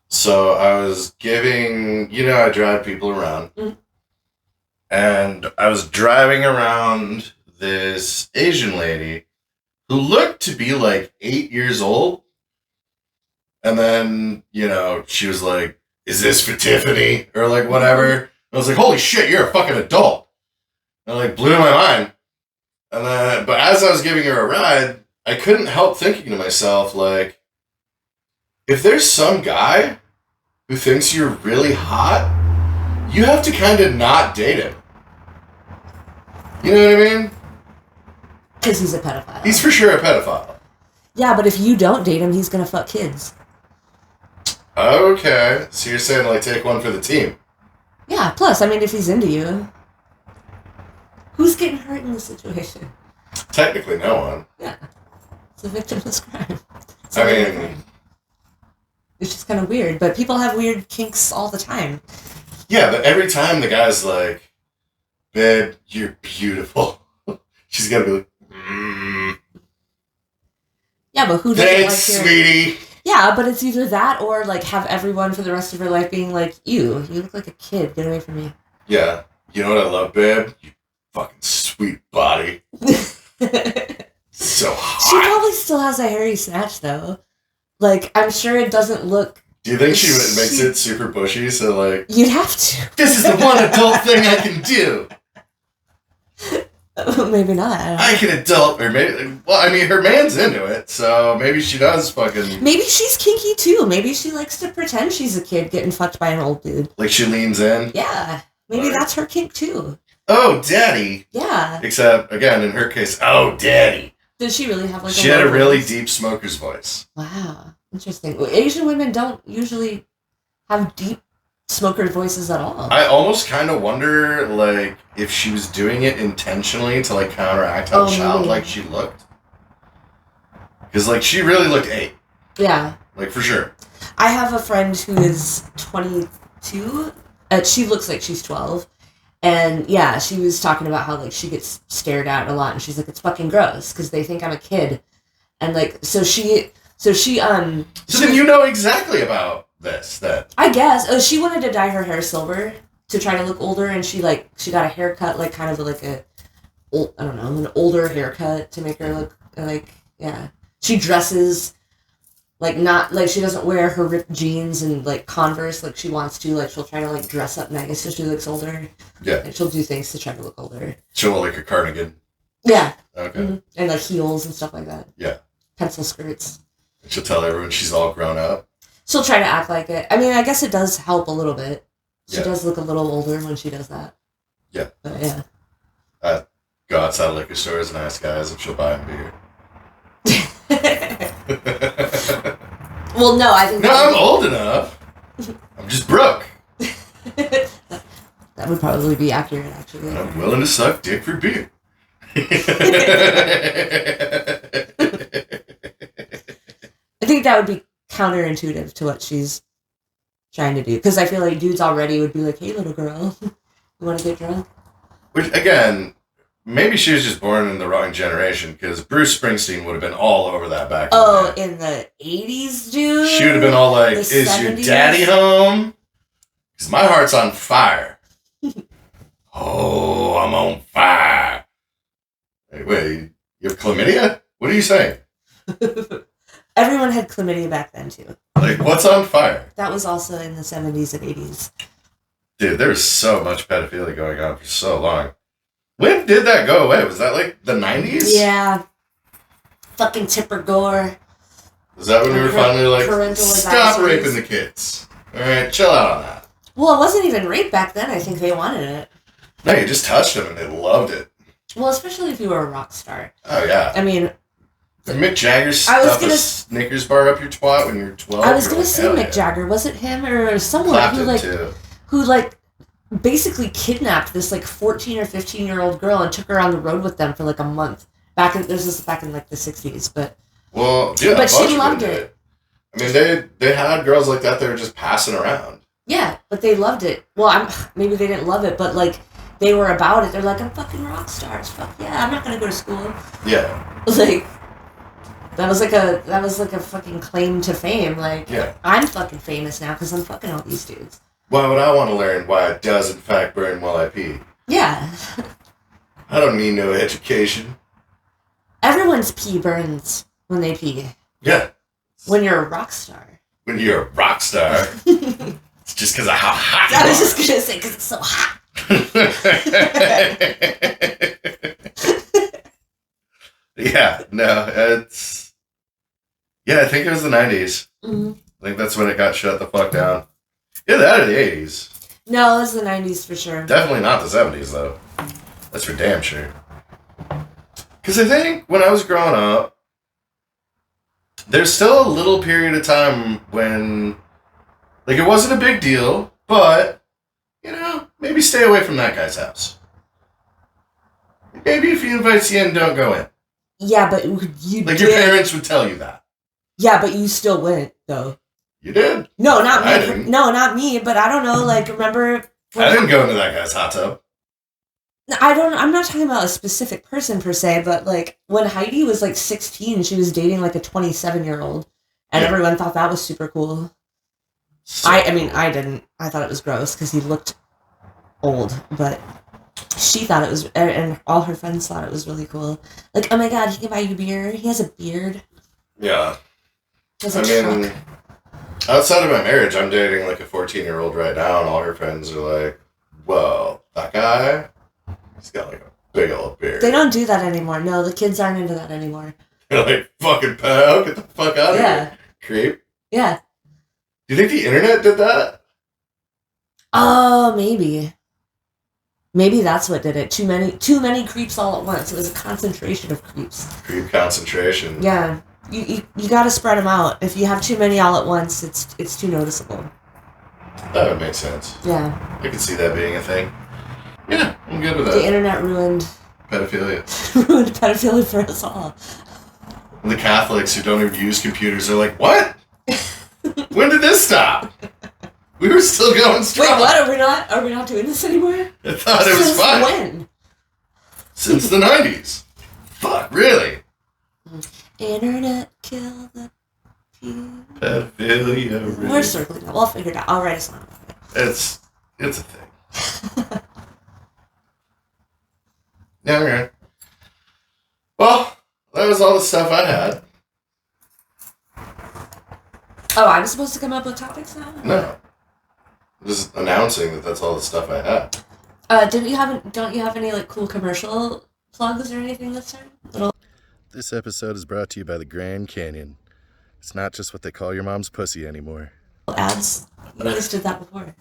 Speaker 1: So I was giving, I drive people around.
Speaker 3: Mm.
Speaker 1: And I was driving around this Asian lady who looked to be like 8 years old. And then, she was like, "Is this for Tiffany?" Or like whatever. And I was like, "Holy shit, you're a fucking adult." And it blew my mind. And then, but as I was giving her a ride, I couldn't help thinking to myself, like, if there's some guy who thinks you're really hot, you have to kind of not date him. You know what I mean?
Speaker 3: Because he's a pedophile.
Speaker 1: He's for sure a pedophile.
Speaker 3: Yeah, but if you don't date him, he's gonna fuck kids.
Speaker 1: Okay. So you're saying, like, take one for the team.
Speaker 3: Yeah, plus, I mean, if he's into you, who's getting hurt in this situation?
Speaker 1: Technically no one.
Speaker 3: Yeah. It's a victimless crime. It's just kind of weird, but people have weird kinks all the time.
Speaker 1: Yeah, but every time the guy's like, "Babe, you're beautiful," she's gotta be like,
Speaker 3: Yeah, but who doesn't
Speaker 1: "Thanks,
Speaker 3: like
Speaker 1: sweetie."
Speaker 3: Yeah, but it's either that or, like, have everyone for the rest of her life being like, you look like a kid, get away from me.
Speaker 1: Yeah. You know what I love, babe? You fucking sweet body. So hot.
Speaker 3: She probably still has a hairy snatch, though. Like, I'm sure it doesn't look...
Speaker 1: Do you think she makes it super bushy, so like...
Speaker 3: You'd have to.
Speaker 1: This is the one adult thing I can do!
Speaker 3: Maybe not.
Speaker 1: I can adult, or maybe... Well, I mean, her man's into it, so maybe she does fucking...
Speaker 3: Maybe she's kinky, too. Maybe she likes to pretend she's a kid getting fucked by an old dude.
Speaker 1: Like, she leans in?
Speaker 3: Yeah. Maybe that's her kink, too.
Speaker 1: Oh, daddy!
Speaker 3: Yeah.
Speaker 1: Except, again, in her case, oh, daddy!
Speaker 3: Did she really have, like,
Speaker 1: She had a really
Speaker 3: voice?
Speaker 1: deep smoker's voice.
Speaker 3: Wow. Interesting. Well, Asian women don't usually have deep smoker voices at all.
Speaker 1: I almost kind of wonder, like, if she was doing it intentionally to, like, counteract how childlike she looked. Because, like, she really looked 8.
Speaker 3: Yeah.
Speaker 1: Like, for sure.
Speaker 3: I have a friend who is 22. She looks like she's 12. And, yeah, she was talking about how, like, she gets stared at a lot. And she's like, it's fucking gross because they think I'm a kid. And, like, so then
Speaker 1: you know exactly about this, then.
Speaker 3: I guess. She wanted to dye her hair silver to try to look older. And she got a haircut, like, kind of like an older haircut to make her look, like, yeah. She dresses Like, not, like, she doesn't wear her ripped jeans and, like, Converse like she wants to. Like, she'll try to, like, dress up nice so she looks older.
Speaker 1: Yeah.
Speaker 3: And she'll do things to try to look older.
Speaker 1: She'll wear like a cardigan.
Speaker 3: Yeah.
Speaker 1: Okay.
Speaker 3: Mm-hmm. And, like, heels and stuff like that.
Speaker 1: Yeah.
Speaker 3: Pencil skirts.
Speaker 1: She'll tell everyone she's all grown up.
Speaker 3: She'll try to act like it. I mean, I guess it does help a little bit. She
Speaker 1: Yeah.
Speaker 3: does look a little older when she does that.
Speaker 1: Yeah.
Speaker 3: But, yeah.
Speaker 1: Go outside liquor stores and ask guys if she'll buy them beer.
Speaker 3: Well, no, I think...
Speaker 1: No, I'm old enough. I'm just broke.
Speaker 3: That would probably be accurate, actually.
Speaker 1: And I'm willing to suck dick for beer.
Speaker 3: I think that would be counterintuitive to what she's trying to do. Because I feel like dudes already would be like, hey, little girl, you want to get drunk?
Speaker 1: Which, again, maybe she was just born in the wrong generation, because Bruce Springsteen would have been all over that back in the day.
Speaker 3: In the 80s, dude?
Speaker 1: She would have been all like,
Speaker 3: The
Speaker 1: is
Speaker 3: 70s?
Speaker 1: your daddy home? Because my heart's on fire. Oh, I'm on fire. Hey, wait, you have chlamydia? What are you saying?
Speaker 3: Everyone had chlamydia back then, too.
Speaker 1: Like, what's on fire?
Speaker 3: That was also in the 70s and 80s.
Speaker 1: Dude, there was so much pedophilia going on for so long. When did that go away? Was that like the 90s?
Speaker 3: Yeah. Fucking Tipper Gore.
Speaker 1: Was that when we were finally like,
Speaker 3: Parental
Speaker 1: stop
Speaker 3: advisories.
Speaker 1: raping the kids? Alright, chill out on that.
Speaker 3: Well, it wasn't even rape back then. I think they wanted it.
Speaker 1: No, you just touched them and they loved it.
Speaker 3: Well, especially if you were a rock star.
Speaker 1: Oh, yeah.
Speaker 3: I mean...
Speaker 1: Did Mick Jagger
Speaker 3: I was
Speaker 1: stuff
Speaker 3: gonna-
Speaker 1: a Snickers bar up your twat when you were 12?
Speaker 3: I was
Speaker 1: You're
Speaker 3: going to
Speaker 1: like,
Speaker 3: say
Speaker 1: hell
Speaker 3: Mick
Speaker 1: yeah.
Speaker 3: Jagger. Was it him or someone
Speaker 1: Clapton,
Speaker 3: who
Speaker 1: too.
Speaker 3: basically kidnapped this 14 or 15-year-old girl and took her on the road with them for like a month. Back in like the 60s, but
Speaker 1: Well, yeah,
Speaker 3: But
Speaker 1: a bunch
Speaker 3: she
Speaker 1: of
Speaker 3: loved
Speaker 1: them
Speaker 3: it.
Speaker 1: did. I mean, they had girls like that were just passing around.
Speaker 3: yeah, but they loved it. Well, maybe they didn't love it, but like they were about it. They're like, I'm fucking rock stars. Fuck yeah, I'm not gonna go to school.
Speaker 1: Yeah.
Speaker 3: Like that was like a fucking claim to fame. Like
Speaker 1: Yeah.
Speaker 3: I'm fucking famous now because I'm fucking all these dudes.
Speaker 1: Why would I want to learn why it does in fact burn while I pee?
Speaker 3: Yeah.
Speaker 1: I don't need no education.
Speaker 3: Everyone's pee burns when they pee.
Speaker 1: Yeah.
Speaker 3: When you're a rock star.
Speaker 1: When you're a rock star, it's just because of how hot you
Speaker 3: I was
Speaker 1: are.
Speaker 3: just gonna say because it's so hot.
Speaker 1: Yeah, no, it's... Yeah, I think it was the 90s.
Speaker 3: Mm-hmm.
Speaker 1: I think that's when it got shut the fuck down. Yeah, that or the 80s.
Speaker 3: No, it was the 90s for sure.
Speaker 1: Definitely not the 70s, though. That's for damn sure. Because I think when I was growing up, there's still a little period of time when, like, it wasn't a big deal, but, you know, maybe stay away from that guy's house. Maybe if he invites you in, don't go in.
Speaker 3: Yeah, but you
Speaker 1: Like,
Speaker 3: did.
Speaker 1: your parents would tell you that.
Speaker 3: Yeah, but you still went though.
Speaker 1: You did.
Speaker 3: No, not
Speaker 1: I
Speaker 3: me.
Speaker 1: didn't.
Speaker 3: No, not me. But I don't know. Like, remember?
Speaker 1: I didn't go into that guy's hot tub.
Speaker 3: I'm not talking about a specific person per se, but like when Heidi was like 16, she was dating like a 27-year-old, and
Speaker 1: Yeah.
Speaker 3: everyone thought that was super cool.
Speaker 1: So
Speaker 3: I mean, I didn't. I thought it was gross because he looked old, but she thought it was, and all her friends thought it was really cool. Like, oh my god, he can buy you beer. He has a beard.
Speaker 1: Yeah.
Speaker 3: He has a
Speaker 1: I mean,
Speaker 3: truck.
Speaker 1: outside of my marriage, I'm dating like a 14-year-old right now, and all her friends are like, whoa, that guy, he's got like a big old beard.
Speaker 3: They don't do that anymore. No, the kids aren't into that anymore.
Speaker 1: You're like, fucking pal, get the fuck out of
Speaker 3: Yeah.
Speaker 1: here. Creep.
Speaker 3: Yeah.
Speaker 1: Do you think the internet did that?
Speaker 3: Oh, maybe. Maybe that's what did it. Too many creeps all at once. It was a concentration of creeps.
Speaker 1: Creep concentration.
Speaker 3: Yeah. You got to spread them out. If you have too many all at once, it's too noticeable.
Speaker 1: That would make sense.
Speaker 3: Yeah.
Speaker 1: I could see that being a thing. Yeah, I'm good with
Speaker 3: The
Speaker 1: that.
Speaker 3: internet ruined
Speaker 1: Pedophilia.
Speaker 3: pedophilia for us all.
Speaker 1: And the Catholics who don't even use computers are like, what? When did this stop? We were still going strong.
Speaker 3: Wait, what? Are we not doing this anymore?
Speaker 1: I thought it was
Speaker 3: Since
Speaker 1: fun.
Speaker 3: when?
Speaker 1: Since the 90s. Fuck, really?
Speaker 3: Internet kill the people.
Speaker 1: Pedophilia.
Speaker 3: We're circling that. We'll figure it out. I'll write a song about it.
Speaker 1: It's a thing. Yeah, okay. Well, that was all the stuff I had.
Speaker 3: Oh, I'm supposed to come up with topics now?
Speaker 1: No. I'm just announcing that that's all the stuff I have.
Speaker 3: Don't you have any like cool commercial plugs or anything this time?
Speaker 1: This episode is brought to you by the Grand Canyon. It's not just what they call your mom's pussy anymore.
Speaker 3: Ads. You always did that before.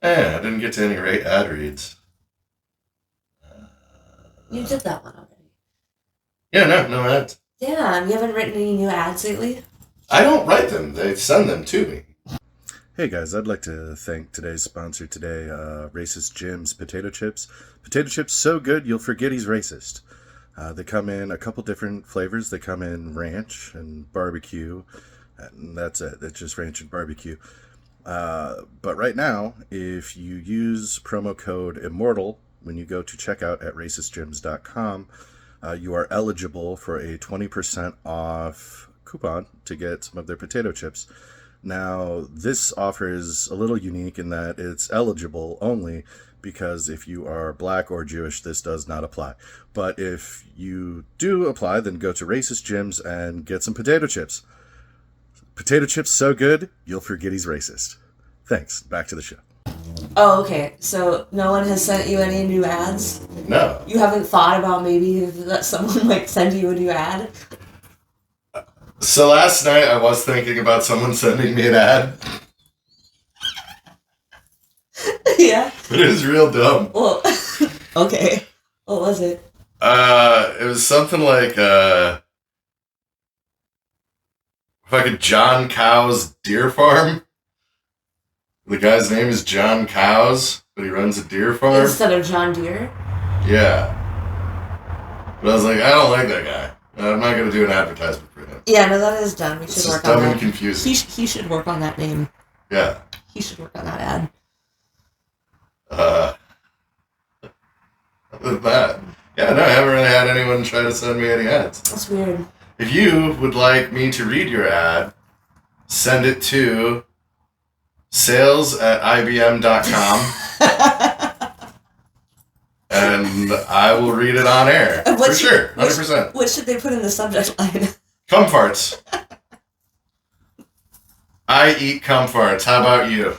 Speaker 1: I didn't get to any ad reads.
Speaker 3: You did that one already.
Speaker 1: Yeah, no ads.
Speaker 3: Damn, you haven't written any new ads lately?
Speaker 1: I don't write them. They send them to me. Hey guys, I'd like to thank today's sponsor today, Racist Jim's Potato Chips. Potato chips so good you'll forget he's racist. They come in a couple different flavors. They come in ranch and barbecue, and that's it. It's just ranch and barbecue. But right now, if you use promo code Immortal when you go to checkout at racistgyms.com, you are eligible for a 20% off coupon to get some of their potato chips. Now, this offer is a little unique in that it's eligible only because if you are black or Jewish, this does not apply. But if you do apply, then go to Racist Gyms and get some potato chips. Potato chips so good, you'll forget he's racist. Thanks. Back to the show.
Speaker 3: Oh, okay. So no one has sent you any new ads?
Speaker 1: No.
Speaker 3: You haven't thought about maybe that someone might send you a new ad?
Speaker 1: So last night I was thinking about someone sending me an ad.
Speaker 3: Yeah.
Speaker 1: But it was real dumb.
Speaker 3: Well, okay. What was it?
Speaker 1: It was something like, fucking John Cow's deer farm. The guy's name is John Cows, but he runs a deer farm.
Speaker 3: Instead of John Deere?
Speaker 1: Yeah. But I was like, I don't like that guy. I'm not going to do an advertisement for him.
Speaker 3: Yeah, no, that is dumb. We
Speaker 1: It's
Speaker 3: should
Speaker 1: just
Speaker 3: work
Speaker 1: dumb
Speaker 3: on
Speaker 1: and
Speaker 3: that.
Speaker 1: confusing.
Speaker 3: He should work on that name.
Speaker 1: Yeah.
Speaker 3: He should work on that ad.
Speaker 1: Other than that, yeah, no, I haven't really had anyone try to send me any ads.
Speaker 3: That's weird.
Speaker 1: If you would like me to read your ad, send it to sales@ibm.com and I will read it on air. For sure, 100%.
Speaker 3: What should they put in the subject line?
Speaker 1: Cum farts. I eat cum farts. How about you?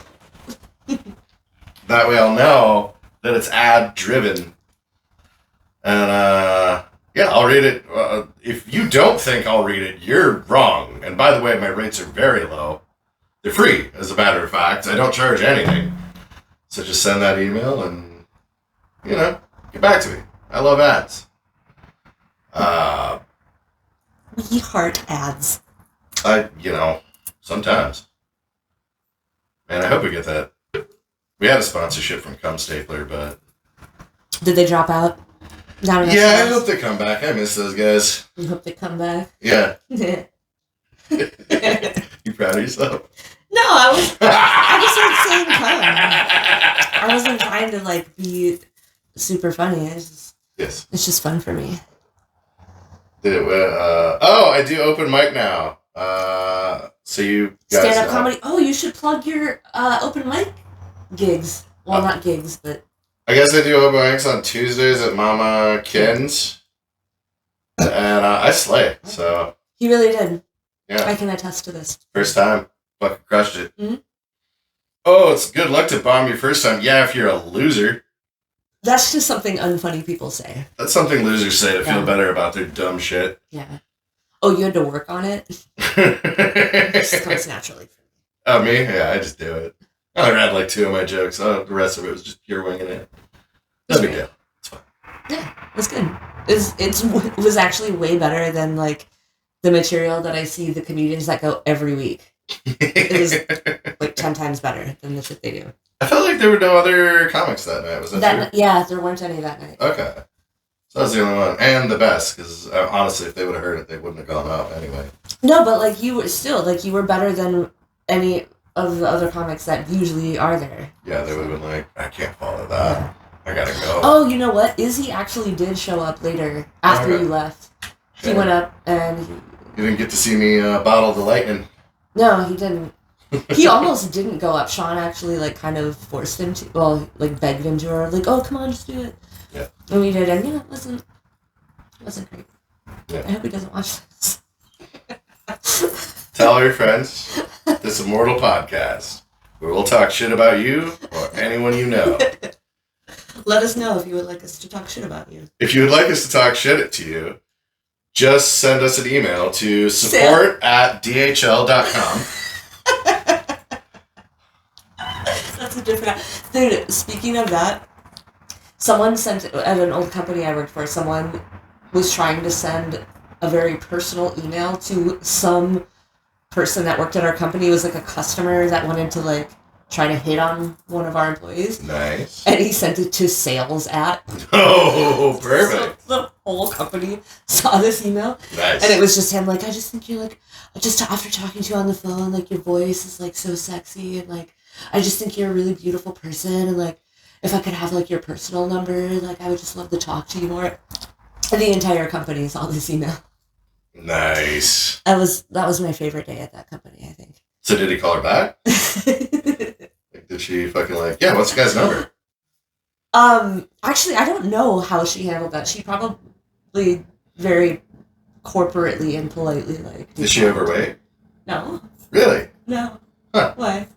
Speaker 1: That way I'll know that it's ad driven. And yeah, I'll read it. If you don't think I'll read it, you're wrong. And by the way, my rates are very low. They're free, as a matter of fact. I don't charge anything. So just send that email and, get back to me. I love ads.
Speaker 3: We heart ads.
Speaker 1: Sometimes. Man, I hope we get that. We had a sponsorship from Cum Stapler, but...
Speaker 3: Did they drop out? Not enough
Speaker 1: Yeah, I
Speaker 3: sales?
Speaker 1: hope they come back. I miss those guys.
Speaker 3: You hope they come back?
Speaker 1: Yeah.
Speaker 3: No,
Speaker 1: You proud of yourself?
Speaker 3: I was like saying cum. I wasn't trying to like be super funny.
Speaker 1: Yes.
Speaker 3: It's just fun for me.
Speaker 1: I do open mic now. So you guys...
Speaker 3: Stand-up comedy. Oh, you should plug your open mic gigs. Well, not gigs, but...
Speaker 1: I guess I do open mics on Tuesdays at Mama Ken's. And I slay, so...
Speaker 3: He really did.
Speaker 1: Yeah.
Speaker 3: I can attest to this.
Speaker 1: First time. Fucking crushed it.
Speaker 3: Mm-hmm.
Speaker 1: Oh, it's good luck to bomb your first time. Yeah, if you're a loser.
Speaker 3: That's just something unfunny people say.
Speaker 1: That's something losers say to feel better about their dumb shit.
Speaker 3: Yeah. Oh, you had to work on it? It just comes naturally for me.
Speaker 1: Oh, me? Yeah, I just do it. I read like 2 of my jokes. The rest of it was just pure winging it. No big deal. It's fine.
Speaker 3: Yeah, that's good. It was actually way better than like the material that I see the comedians that go every week. It was like 10 times better than the shit they do.
Speaker 1: I felt like there were no other comics that night. Was that true?
Speaker 3: Yeah, there weren't any that night.
Speaker 1: Okay. So that was the only one. And the best, because honestly, if they would have heard it, they wouldn't have gone out anyway.
Speaker 3: No, but like you were better than any of the other comics that usually are there.
Speaker 1: Yeah, they would have been like, I can't follow that.
Speaker 3: Yeah.
Speaker 1: I gotta go.
Speaker 3: Oh, you know what? Izzy actually did show up later after you left. He went up and
Speaker 1: You didn't get to see me bottle the lightning.
Speaker 3: No, he didn't. He almost didn't go up. Sean actually like kind of forced him to. Well, like begged him to, or like, oh come on, just do it.
Speaker 1: Yeah.
Speaker 3: And we did, and yeah, it wasn't great.
Speaker 1: Yeah.
Speaker 3: I hope he doesn't watch this.
Speaker 1: Tell all your friends this Immortal podcast, where we'll talk shit about you or anyone you know.
Speaker 3: Let us know if you would like us to talk shit about you.
Speaker 1: If you would like us to talk shit to you, just send us an email to support@dhl.com.
Speaker 3: That's a different... Dude, speaking of that, someone sent... At an old company I worked for, someone was trying to send a very personal email to some person that worked at our company. It was like a customer that wanted to like try to hit on one of our employees.
Speaker 1: Nice.
Speaker 3: And he sent it to sales at.
Speaker 1: Oh, perfect.
Speaker 3: So the whole company saw this email.
Speaker 1: Nice.
Speaker 3: And it was just him like, I just think you're like, just after talking to you on the phone, like your voice is like so sexy, and like I just think you're a really beautiful person, and like if I could have like your personal number, like I would just love to talk to you more. And the entire company saw this email.
Speaker 1: Nice.
Speaker 3: That was my favorite day at that company, I think.
Speaker 1: So did he call her back? Like, did she fucking like, yeah, what's the guy's number?
Speaker 3: Actually, I don't know how she handled that. She probably very corporately and politely like.
Speaker 1: Is she overweight?
Speaker 3: No.
Speaker 1: Really?
Speaker 3: No.
Speaker 1: Huh.
Speaker 3: Why?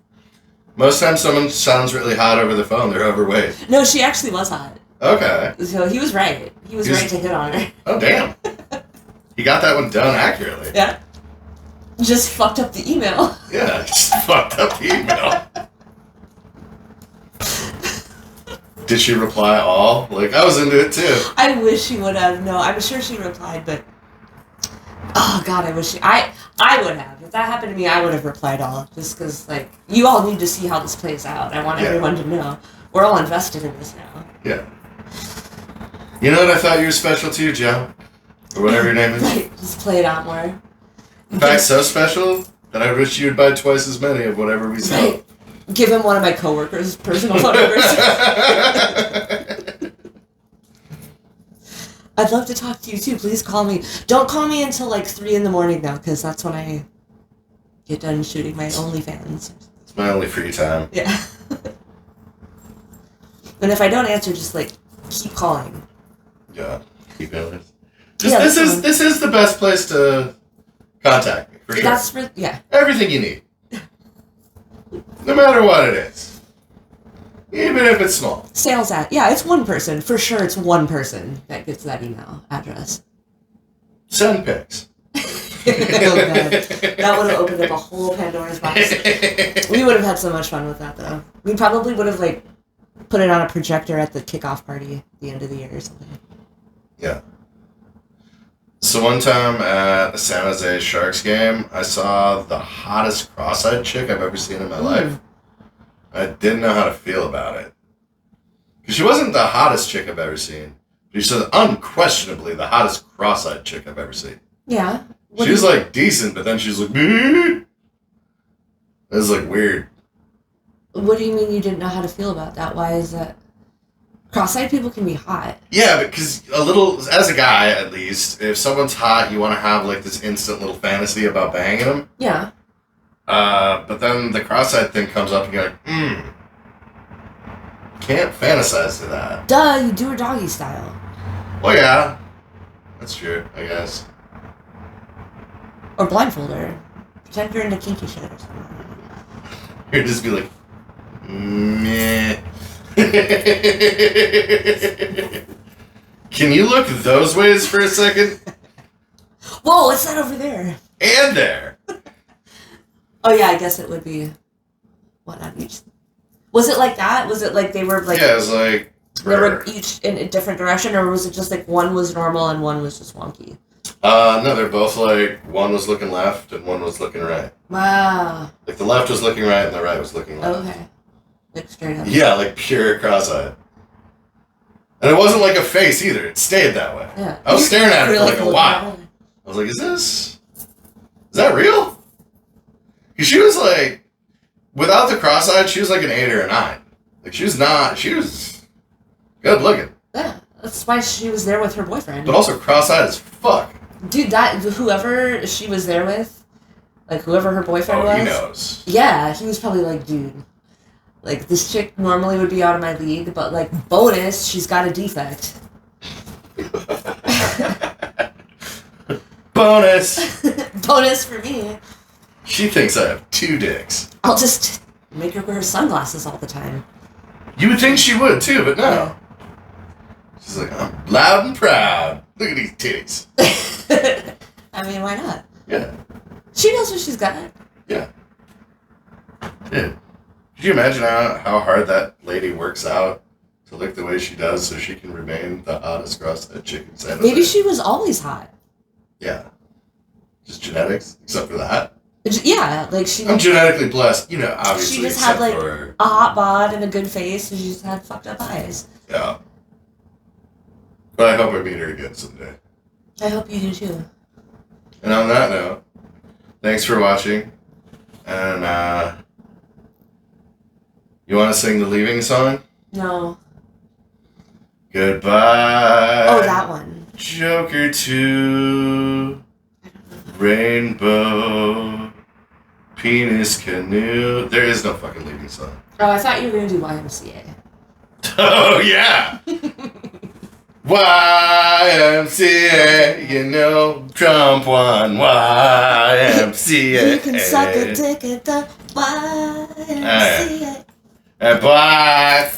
Speaker 1: Most times someone sounds really hot over the phone, they're overweight.
Speaker 3: No, she actually was hot.
Speaker 1: Okay.
Speaker 3: So he was right. He was right to hit on her.
Speaker 1: Oh, damn. He got that one done accurately.
Speaker 3: Yeah. Just fucked up the email.
Speaker 1: Yeah, just fucked up the email. Did she reply all? Like, I was into it too.
Speaker 3: I wish she would have. No, I'm sure she replied, but oh god, I wish she. I would have. If that happened to me, I would have replied all. Just because, like, you all need to see how this plays out. I want everyone to know. We're all invested in this now.
Speaker 1: Yeah. You know what I thought you were special to, Joe? Or whatever your name is?
Speaker 3: Right, just play it out more.
Speaker 1: In fact, so special that I wish you'd buy twice as many of whatever we sell.
Speaker 3: Right. Give him one of my coworkers' personal phone numbers. I'd love to talk to you too. Please call me. Don't call me until like 3 a.m. though, because that's when I get done shooting my OnlyFans.
Speaker 1: It's my only free time.
Speaker 3: Yeah. And if I don't answer, just like keep calling.
Speaker 1: Yeah. Keep it.
Speaker 3: Yeah,
Speaker 1: this is the best place to contact me, for sure.
Speaker 3: Yeah.
Speaker 1: Everything you need. No matter what it is. Even if it's small.
Speaker 3: Sales at. Yeah, it's one person. For sure, it's one person that gets that email address.
Speaker 1: Send pics.
Speaker 3: Oh, God. That would have opened up a whole Pandora's box. We would have had so much fun with that, though. We probably would have, like, put it on a projector at the kickoff party at the end of the year or something.
Speaker 1: Yeah. So one time at a San Jose Sharks game, I saw the hottest cross-eyed chick I've ever seen in my life. I didn't know how to feel about it. Because she wasn't the hottest chick I've ever seen. She was unquestionably the hottest cross-eyed chick I've ever seen.
Speaker 3: Yeah.
Speaker 1: She was, like, decent, but then she was like, it was, like, weird.
Speaker 3: What do you mean you didn't know how to feel about that? Why is that? Cross-eyed people can be hot.
Speaker 1: Yeah, because as a guy, at least, if someone's hot, you want to have, like, this instant little fantasy about banging them.
Speaker 3: Yeah.
Speaker 1: But then the cross-eyed thing comes up and you're like, can't fantasize to that.
Speaker 3: Duh, you do her doggy style.
Speaker 1: Well, yeah. That's true, I guess.
Speaker 3: Or blindfold her. Pretend you're into kinky shit or something.
Speaker 1: You'd just be like, meh. Can you look those ways for a second?
Speaker 3: Whoa, what's that over there?
Speaker 1: And there.
Speaker 3: Oh yeah, I guess it would be one on each. Was it like that? Was it like they were like?
Speaker 1: Yeah, it was like
Speaker 3: they were each in a different direction, or was it just like one was normal and one was just wonky?
Speaker 1: No, they're both like one was looking left and one was looking right.
Speaker 3: Wow.
Speaker 1: Like the left was looking right and the right was looking left.
Speaker 3: Okay. Like straight up.
Speaker 1: Yeah, like pure cross-eyed. And it wasn't like a face either. It stayed that way.
Speaker 3: Yeah.
Speaker 1: I was staring at it for like a while.
Speaker 3: At it.
Speaker 1: I was like, is that real? Because she was like, without the cross-eyed, she was like an 8 or a 9. Like she was good looking.
Speaker 3: Yeah, that's why she was there with her boyfriend.
Speaker 1: But also cross-eyed as fuck.
Speaker 3: Dude, whoever she was there with, like whoever her boyfriend was.
Speaker 1: He knows.
Speaker 3: Yeah, he was probably like, dude, like this chick normally would be out of my league, but like bonus, she's got a defect.
Speaker 1: Bonus.
Speaker 3: Bonus for me.
Speaker 1: She thinks I have 2 dicks.
Speaker 3: I'll just make her wear sunglasses all the time.
Speaker 1: You would think she would too, but no. She's like, I'm loud and proud. Look at these titties.
Speaker 3: I mean, why not?
Speaker 1: Yeah.
Speaker 3: She knows what she's got.
Speaker 1: Yeah. Dude, could you imagine how hard that lady works out to look the way she does so she can remain the hottest cross-head chicken sandwich?
Speaker 3: Maybe she was always hot.
Speaker 1: Yeah. Just genetics, except for that.
Speaker 3: Yeah, like she.
Speaker 1: I'm genetically blessed, you know, obviously.
Speaker 3: She just
Speaker 1: except
Speaker 3: had like
Speaker 1: for,
Speaker 3: a hot bod and a good face, and she just had fucked up eyes.
Speaker 1: Yeah. But I hope I meet her again someday.
Speaker 3: I hope you do too.
Speaker 1: And on that note, thanks for watching. And, you want to sing the leaving song?
Speaker 3: No.
Speaker 1: Goodbye.
Speaker 3: Oh, that one.
Speaker 1: Joker 2. Rainbow. Penis canoe. There is no fucking leaving song.
Speaker 3: Oh, I thought you were gonna do YMCA.
Speaker 1: Oh, yeah. YMCA, you know, Trump won. YMCA.
Speaker 3: You can suck a dick at the YMCA.
Speaker 1: And bye.